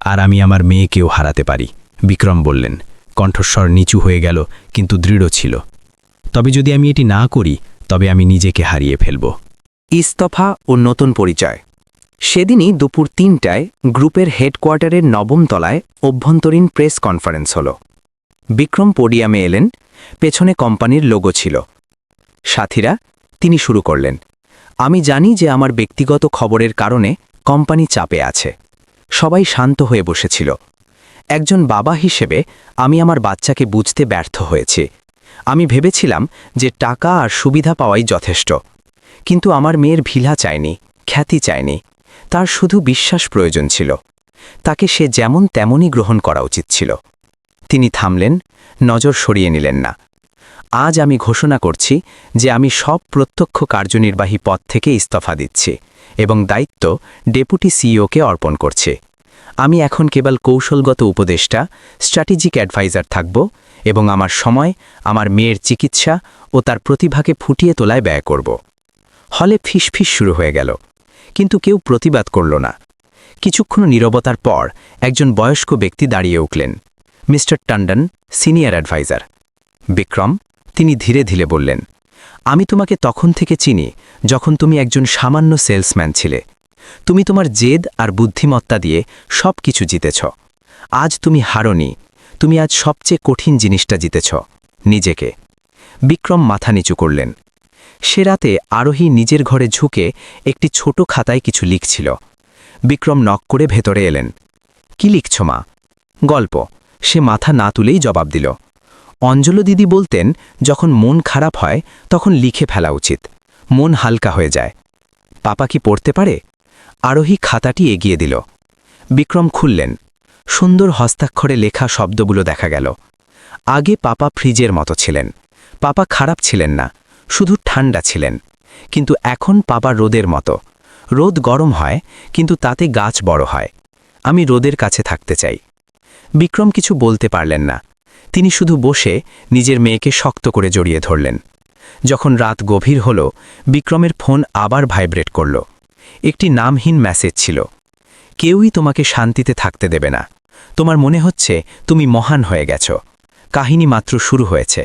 আর আমি আমার মেয়েকেও হারাতে পারি, বিক্রম বললেন। কণ্ঠস্বর নিচু হয়ে গেল, কিন্তু দৃঢ় ছিল। তবে যদি আমি এটি না করি, তবে আমি নিজেকে হারিয়ে ফেলব। ইস্তফা ও নতুন পরিচয়। সেদিনই দুপুর 3টায় গ্রুপের হেডকোয়ার্টারের 9ম তলায় অভ্যন্তরীণ প্রেস কনফারেন্স হল। বিক্রম পোডিয়ামে এলেন। পেছনে কোম্পানির লোগো ছিল। সাথীরা, তিনি শুরু করলেন। আমি জানি যে আমার ব্যক্তিগত খবরের কারণে কোম্পানি চাপে আছে। সবাই শান্ত হয়ে বসেছিল। একজন বাবা হিসেবে আমি আমার বাচ্চাকে বুঝতে ব্যর্থ হয়েছি। আমি ভেবেছিলাম যে টাকা আর সুবিধা পাওয়াই যথেষ্ট, কিন্তু আমার মেয়ের ভিলা চায়নি, খ্যাতি চায়নি, তার শুধু বিশ্বাস প্রয়োজন ছিল। তাকে সে যেমন তেমনই গ্রহণ করা উচিত ছিল। তিনি থামলেন, নজর সরিয়ে নিলেন না। আজ আমি ঘোষণা করছি যে আমি সব প্রত্যক্ষ কার্যনির্বাহী পদ থেকে ইস্তফা দিচ্ছি এবং দায়িত্ব ডেপুটি সিইওকে অর্পণ করছি। আমি এখন কেবল কৌশলগত উপদেষ্টা, স্ট্র্যাটেজিক অ্যাডভাইজার থাকব এবং আমার সময় আমার মেয়ের চিকিৎসা ও তার প্রতিভাকে ফুটিয়ে তোলায় ব্যয় করব। হলে ফিসফিস শুরু হয়ে গেল, কিন্তু কেউ প্রতিবাদ করল না। কিছুক্ষণ নীরবতার পর একজন বয়স্ক ব্যক্তি দাঁড়িয়ে উঠলেন। Mister Tandon, senior adviser. Vikram, তিনি ধীরে ধীরে বললেন, আমি তোমাকে তখন থেকে চিনি যখন তুমি একজন সামান্য সেলসম্যান ছিলে। তুমি তোমার জেদ আর বুদ্ধিমত্তা দিয়ে সব কিছু জিতেছ। আজ তুমি হারনি, তুমি আজ সবচেয়ে কঠিন জিনিসটা জিতেছ, নিজেকে। বিক্রম মাথা নিচু করলেন। সে রাতে আরোহী নিজের ঘরে ঝুঁকে একটি ছোট খাতায় কিছু লিখছিল। বিক্রম নক করে ভেতরে এলেন। কি লিখছ মা? গল্প। সে মাথা না তুলেই জবাব দিল। অঞ্জলি দিদি বলতেন, যখন মন খারাপ হয় তখন লিখে ফেলা উচিত, মন হালকা হয়ে যায়। পাপা কি পড়তে পারে? আরোহী খাতাটি এগিয়ে দিল। বিক্রম খুললেন। সুন্দর হস্তাক্ষরে লেখা শব্দগুলো দেখা গেল। আগে পাপা ফ্রিজের মতো ছিলেন। পাপা খারাপ ছিলেন না, শুধু ঠান্ডা ছিলেন। কিন্তু এখন পাপা রোদের মতো। রোদ গরম হয়, কিন্তু তাতে গাছ বড় হয়। আমি রোদের কাছে থাকতে চাই। বিক্রম কিছু বলতে পারলেন না। তিনি শুধু বসে নিজের মেয়েকে শক্ত করে জড়িয়ে ধরলেন। যখন রাত গভীর হল, বিক্রমের ফোন আবার ভাইব্রেট করল। একটি নামহীন মেসেজ ছিল। কেউই তোমাকে শান্তিতে থাকতে দেবে না। তোমার মনে হচ্ছে তুমি মহান হয়ে গেছ। কাহিনী মাত্র শুরু হয়েছে।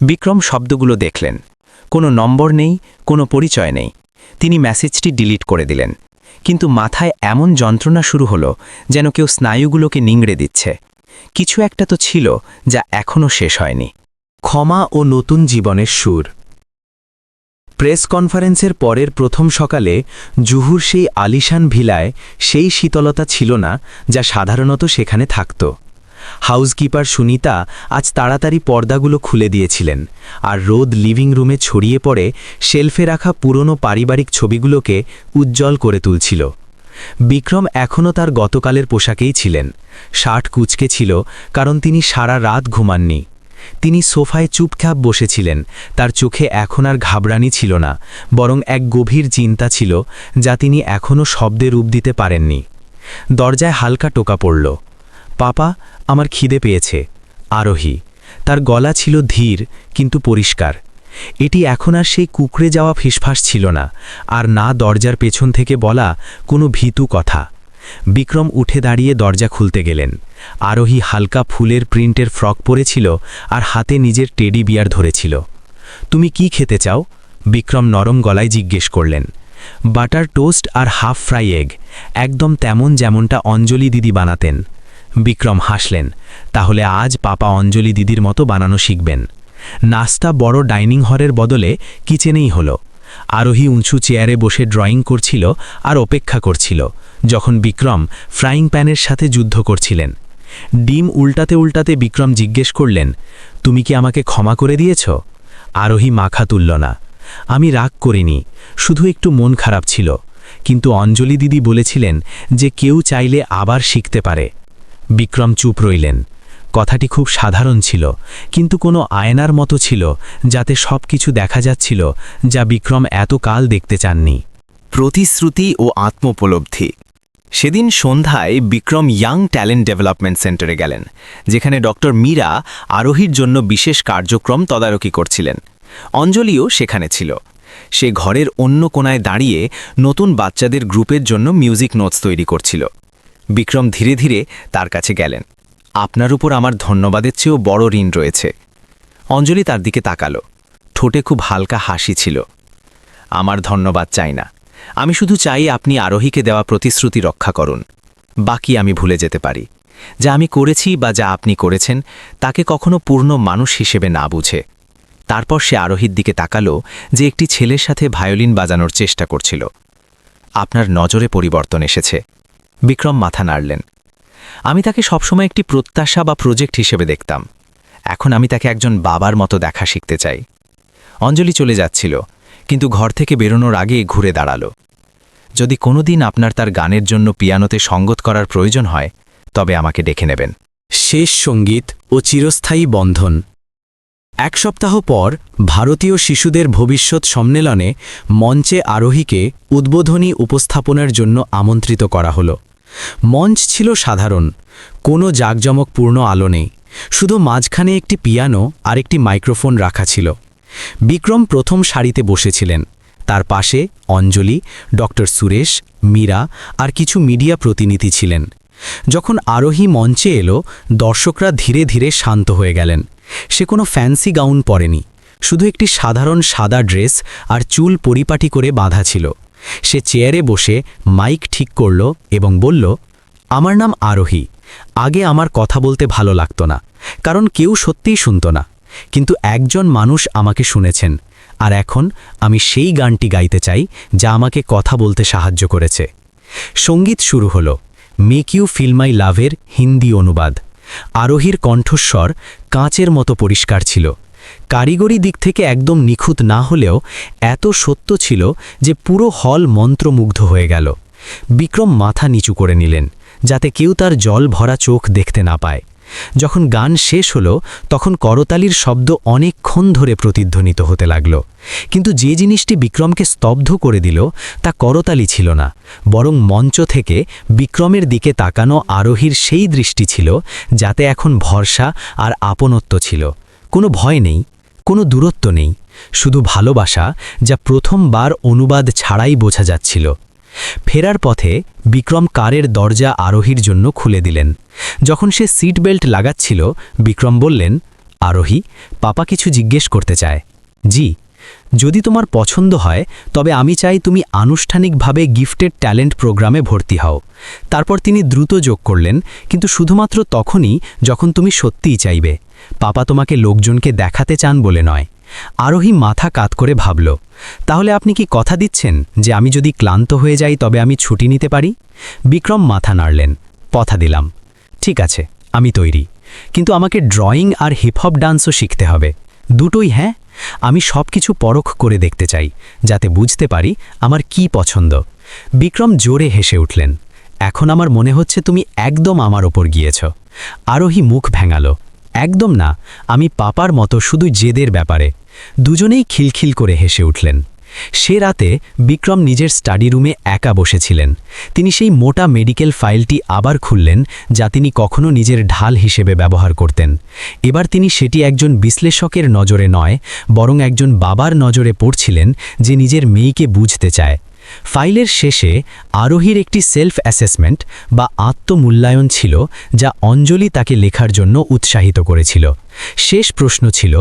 বিক্রম শব্দগুলো দেখলেন। কোনো নম্বর নেই, কোনো পরিচয় নেই। তিনি মেসেজটি ডিলিট করে দিলেন। কিন্তু মাথায় এমন যন্ত্রণা শুরু হলো যেন কেউ স্নায়ুগুলোকে নিংড়ে দিচ্ছে। কিছু একটা তো ছিল যা এখনও শেষ হয়নি। ক্ষমা ও নতুন জীবনের সুর। প্রেস কনফারেন্সের পরের প্রথম সকালে জুহুর সেই আলিশান ভিলায় সেই শীতলতা ছিল না যা সাধারণত সেখানে থাকত। হাউসকিপার সুনিতা আজ তাড়াতাড়ি পর্দাগুলো খুলে দিয়েছিলেন, আর রোদ লিভিং রুমে ছড়িয়ে পড়ে শেলফে রাখা পুরনো পারিবারিক ছবিগুলোকে উজ্জ্বল করে তুলছিল। বিক্রম এখনও তার গতকালের পোশাকেই ছিলেন। শার্ট কুঁচকে ছিল, কারণ তিনি সারা রাত ঘুমাননি। তিনি সোফায় চুপচাপ বসেছিলেন। তার চোখে এখন আর ঘাবড়ানি ছিল না, বরং এক গভীর চিন্তা ছিল যা তিনি এখনও শব্দে রূপ দিতে পারেননি। দরজায় হালকা টোকা পড়ল। পাপা, আমার খিদে পেয়েছে। আরোহী। তার গলা ছিল ধীর কিন্তু পরিষ্কার। এটি এখন আর সেই কুকড়ে যাওয়া ফিসফাস ছিল না, আর না দরজার পেছন থেকে বলা কোনো ভীতু কথা। বিক্রম উঠে দাঁড়িয়ে দরজা খুলতে গেলেন। আরোহী হালকা ফুলের প্রিন্টের ফ্রক পরেছিল আর হাতে নিজের টেডি বিয়ার ধরেছিল। তুমি কি খেতে চাও? বিক্রম নরম গলায় জিজ্ঞেস করলেন। বাটার টোস্ট আর হাফ ফ্রাই এগ, একদম তেমন যেমনটা অঞ্জলি দিদি বানাতেন। বিক্রম হাসলেন। তাহলে আজ পাপা অঞ্জলি দিদির মতো বানানো শিখবেন। নাস্তা বড় ডাইনিং হলের বদলে কিচেনেই হলো। আরোহী উঁচু চেয়ারে বসে ড্রয়িং করছিল আর অপেক্ষা করছিল, যখন বিক্রম ফ্রাইং প্যানের সাথে যুদ্ধ করছিলেন। ডিম উল্টাতে উল্টাতে বিক্রম জিজ্ঞেস করলেন, তুমি কি আমাকে ক্ষমা করে দিয়েছ? আরোহী মাথা তুলল না। আমি রাগ করিনি, শুধু একটু মন খারাপ ছিল। কিন্তু অঞ্জলি দিদি বলেছিলেন যে কেউ চাইলে আবার শিখতে পারে। বিক্রম চুপ রইলেন। কথাটি খুব সাধারণ ছিল, কিন্তু কোনো আয়নার মতো ছিল, যাতে সব কিছু দেখা যাচ্ছিল যা বিক্রম এতকাল দেখতে চাননি। প্রতিশ্রুতি ও আত্মোপলব্ধি। সেদিন সন্ধ্যায় বিক্রম ইয়াং ট্যালেন্ট ডেভেলপমেন্ট সেন্টারে গেলেন, যেখানে ডক্টর মীরা আরোহীর জন্য বিশেষ কার্যক্রম তদারকি করছিলেন। অঞ্জলিও সেখানে ছিল। সে ঘরের অন্য কোণায় দাঁড়িয়ে নতুন বাচ্চাদের গ্রুপের জন্য মিউজিক নোটস তৈরি করছিল। বিক্রম ধীরে ধীরে তার কাছে গেলেন। আপনার উপর আমার ধন্যবাদের চেয়েও বড় ঋণ রয়েছে। অঞ্জলি তার দিকে তাকালো। ঠোঁটে খুব হালকা হাসি ছিল। আমার ধন্যবাদ চাই না, আমি শুধু চাই আপনি আরোহীকে দেওয়া প্রতিশ্রুতি রক্ষা করুন। বাকি আমি ভুলে যেতে পারি। যা আমি করেছি বা যা আপনি করেছেন তাকে কখনো পূর্ণ মানুষ হিসেবে না বুঝে। তারপর সে আরোহীর দিকে তাকালো, যে একটি ছেলের সাথে ভায়োলিন বাজানোর চেষ্টা করছিল। আপনার নজরে পরিবর্তন এসেছে। বিক্রম মাথা নাড়লেন। আমি তাকে সবসময় একটি প্রত্যাশা বা প্রজেক্ট হিসেবে দেখতাম। এখন আমি তাকে একজন বাবার মতো দেখা শিখতে চাই। অঞ্জলি চলে যাচ্ছিল, কিন্তু ঘর থেকে বেরোনোর আগে ঘুরে দাঁড়ালো। যদি কোনোদিন আপনার তার গানের জন্য পিয়ানোতে সঙ্গত করার প্রয়োজন হয়, তবে আমাকে ডেকে নেবেন। শেষ সঙ্গীত ও চিরস্থায়ী বন্ধন। 1 সপ্তাহ পর ভারতীয় শিশুদের ভবিষ্যৎ সম্মেলনে মঞ্চে আরোহীকে উদ্বোধনী উপস্থাপনার জন্য আমন্ত্রিত করা হলো। মঞ্চ ছিল সাধারণ, কোনো জাঁকজমকপূর্ণ আলো নেই, শুধু মাঝখানে একটি পিয়ানো আর একটি মাইক্রোফোন রাখা ছিল। বিক্রম প্রথম সারিতে বসেছিলেন, তার পাশে অঞ্জলি, ডক্টর সুরেশ, মীরা আর কিছু মিডিয়া প্রতিনিধি ছিলেন। যখন আরোহী মঞ্চে এলো, দর্শকরা ধীরে ধীরে শান্ত হয়ে গেলেন। সে কোনো ফ্যান্সি গাউন পরেনি, শুধু একটি সাধারণ সাদা ড্রেস আর চুল পরিপাটি করে বাঁধা ছিল। সে চেয়ারে বসে মাইক ঠিক করল এবং বলল, আমার নাম আরোহী। আগে আমার কথা বলতে ভালো লাগতো না, কারণ কেউ সত্যিই শুনত না, কিন্তু একজন মানুষ আমাকে শুনেছেন, আর এখন আমি সেই গানটি গাইতে চাই যা আমাকে কথা বলতে সাহায্য করেছে। সঙ্গীত শুরু হলো। মেক ইউ ফিল মাই লাভের হিন্দি অনুবাদ। আরোহীর কণ্ঠস্বর কাঁচের মতো পরিষ্কার ছিল। কারিগরি দিক থেকে একদম নিখুঁত না হলেও এত সত্য ছিল যে পুরো হল মন্ত্রমুগ্ধ হয়ে গেল। বিক্রম মাথা নিচু করে নিলেন, যাতে কেউ তার জল ভরা চোখ দেখতে না পায়। যখন গান শেষ হলো, তখন করতালির শব্দ অনেকক্ষণ ধরে প্রতিধ্বনিত হতে লাগল। কিন্তু যে জিনিসটি বিক্রমকে স্তব্ধ করে দিল তা করতালি ছিল না, বরং মঞ্চ থেকে বিক্রমের দিকে তাকানো আরোহীর সেই দৃষ্টি ছিল, যাতে এখন ভরসা আর আপনত্ব ছিল। কোনো ভয় নেই, কোনো দূরত্ব নেই, শুধু ভালোবাসা, যা প্রথমবার অনুবাদ ছাড়াই বোঝা যাচ্ছিল। ফেরার পথে বিক্রম কারের দরজা আরোহীর জন্য খুলে দিলেন। যখন সে সিট বেল্ট লাগাচ্ছিল, বিক্রম বললেন, আরোহী, পাপা কিছু জিজ্ঞেস করতে চায়। জি, যদি তোমার পছন্দ হয় তবে আমি চাই তুমি আনুষ্ঠানিকভাবে গিফটেড ট্যালেন্ট প্রোগ্রামে ভর্তি হও। তারপর তিনি দ্রুত যোগ করলেন, কিন্তু শুধুমাত্র তখনই যখন তুমি সত্যিই চাইবে। পাপা তোমাকে লোকজনকে দেখাতে চান বলে নয়। আরোহী মাথা কাত করে ভাবল, তাহলে আপনি কি কথা দিচ্ছেন যে আমি যদি ক্লান্ত হয়ে যাই তবে আমি ছুটি নিতে পারি? বিক্রম মাথা নাড়লেন, কথা দিলাম। ঠিক আছে, আমি তৈরি, কিন্তু আমাকে ড্রয়িং আর হিপহপ ডান্সও শিখতে হবে। দুটোই? হ্যাঁ, আমি সব কিছু পরখ করে দেখতে চাই, যাতে বুঝতে পারি আমার কি পছন্দ। বিক্রম জোরে হেসে উঠলেন, এখন আমার মনে হচ্ছে তুমি একদম আমার ওপর গিয়েছ। আরোহী মুখ ভেঙালো, একদম না, আমি পাপার মতো শুধু জেদের ব্যাপারে। দুজনেই খিলখিল করে হেসে উঠলেন। সে রাতে বিক্রম নিজের স্টাডি রুমে একা বসেছিলেন। তিনি সেই মোটা মেডিকেল ফাইলটি আবার খুললেন, যা তিনি কখনো নিজের ঢাল হিসেবে ব্যবহার করতেন। এবার তিনি সেটি একজন বিশ্লেষকের নজরে নয়, বরং একজন বাবার নজরে পড়ছিলেন, যে নিজের মেয়েকে বুঝতে চায়। ফাইলের শেষে আরোহীর একটি সেলফ অ্যাসেসমেন্ট বা আত্মমূল্যায়ন ছিল, যা অঞ্জলি তাকে লেখার জন্য উৎসাহিত করেছিল। শেষ প্রশ্ন ছিল,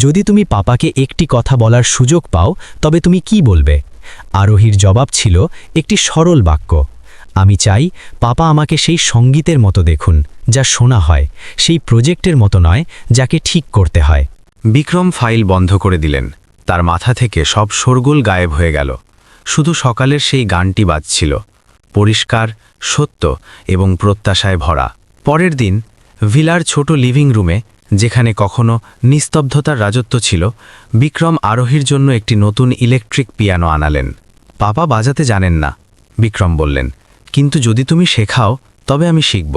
যদি তুমি পাপাকে একটি কথা বলার সুযোগ পাও তবে তুমি কি বলবে? আরোহীর জবাব ছিল একটি সরল বাক্য, আমি চাই পাপা আমাকে সেই সঙ্গীতের মতো দেখুন, যা শোনা হয়, সেই প্রজেক্টের মতো নয়, যাকে ঠিক করতে হয়। বিক্রম ফাইল বন্ধ করে দিলেন। তার মাথা থেকে সব শোরগোল গায়েব হয়ে গেল। শুধু সকালের সেই গানটি বাজছিল, পরিষ্কার, সত্য এবং প্রত্যাশায় ভরা। পরের দিন ভিলার ছোট লিভিং রুমে, যেখানে কখনো নিস্তব্ধতার রাজত্ব ছিল, বিক্রম আরোহীর জন্য একটি নতুন ইলেকট্রিক পিয়ানো আনালেন। পাপা বাজাতে জানেন না, বিক্রম বললেন, কিন্তু যদি তুমি শেখাও তবে আমি শিখব।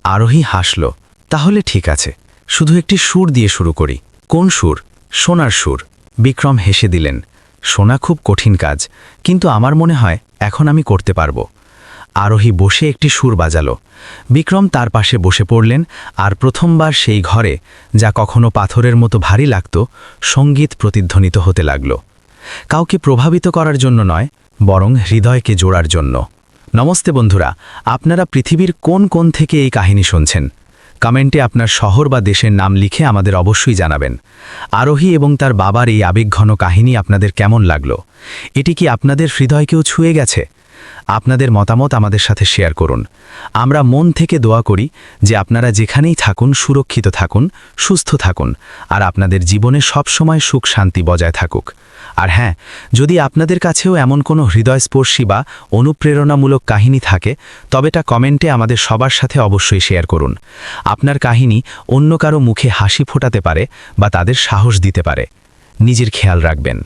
আরোহী হাসল, তাহলে ঠিক আছে, শুধু একটি সুর দিয়ে শুরু করি। কোন সুর? সোনার সুর। বিক্রম হেসে দিলেন, শোনা খুব কঠিন কাজ, কিন্তু আমার মনে হয় এখন আমি করতে পারব। আরোহী বসে একটি সুর বাজালো। বিক্রম তার পাশে বসে পড়লেন, আর প্রথমবার সেই ঘরে, যা কখনো পাথরের মতো ভারী লাগত, সঙ্গীত প্রতিধ্বনিত হতে লাগল। কাউকে প্রভাবিত করার জন্য নয়, বরং হৃদয়কে জোড়ার জন্য। নমস্তে বন্ধুরা, আপনারা পৃথিবীর কোন কোণ থেকে এই কাহিনী শুনছেন? কমেন্টে আপনার শহর বা দেশের নাম লিখে আমাদের অবশ্যই জানাবেন। আরোহী এবং তার বাবার এই আবেগঘন কাহিনী আপনাদের কেমন লাগলো? এটি কি আপনাদের হৃদয়কেও ছুঁয়ে গেছে? আপনাদের মতামত আমাদের সাথে শেয়ার করুন। আমরা মন থেকে দোয়া করি যে আপনারা যেখানেই থাকুন সুরক্ষিত থাকুন, সুস্থ থাকুন, আর আপনাদের জীবনে সবসময় সুখ শান্তি বজায় থাকুক। আর হ্যাঁ, যদি আপনাদের কাছেও এমন কোনো হৃদয়স্পর্শী বা অনুপ্রেরণামূলক কাহিনী থাকে তবে তা কমেন্টে আমাদের সবার সাথে অবশ্যই শেয়ার করুন। আপনার কাহিনী অন্য কারো মুখে হাসি ফোটাতে পারে বা তাদের সাহস দিতে পারে। নিজের খেয়াল রাখবেন।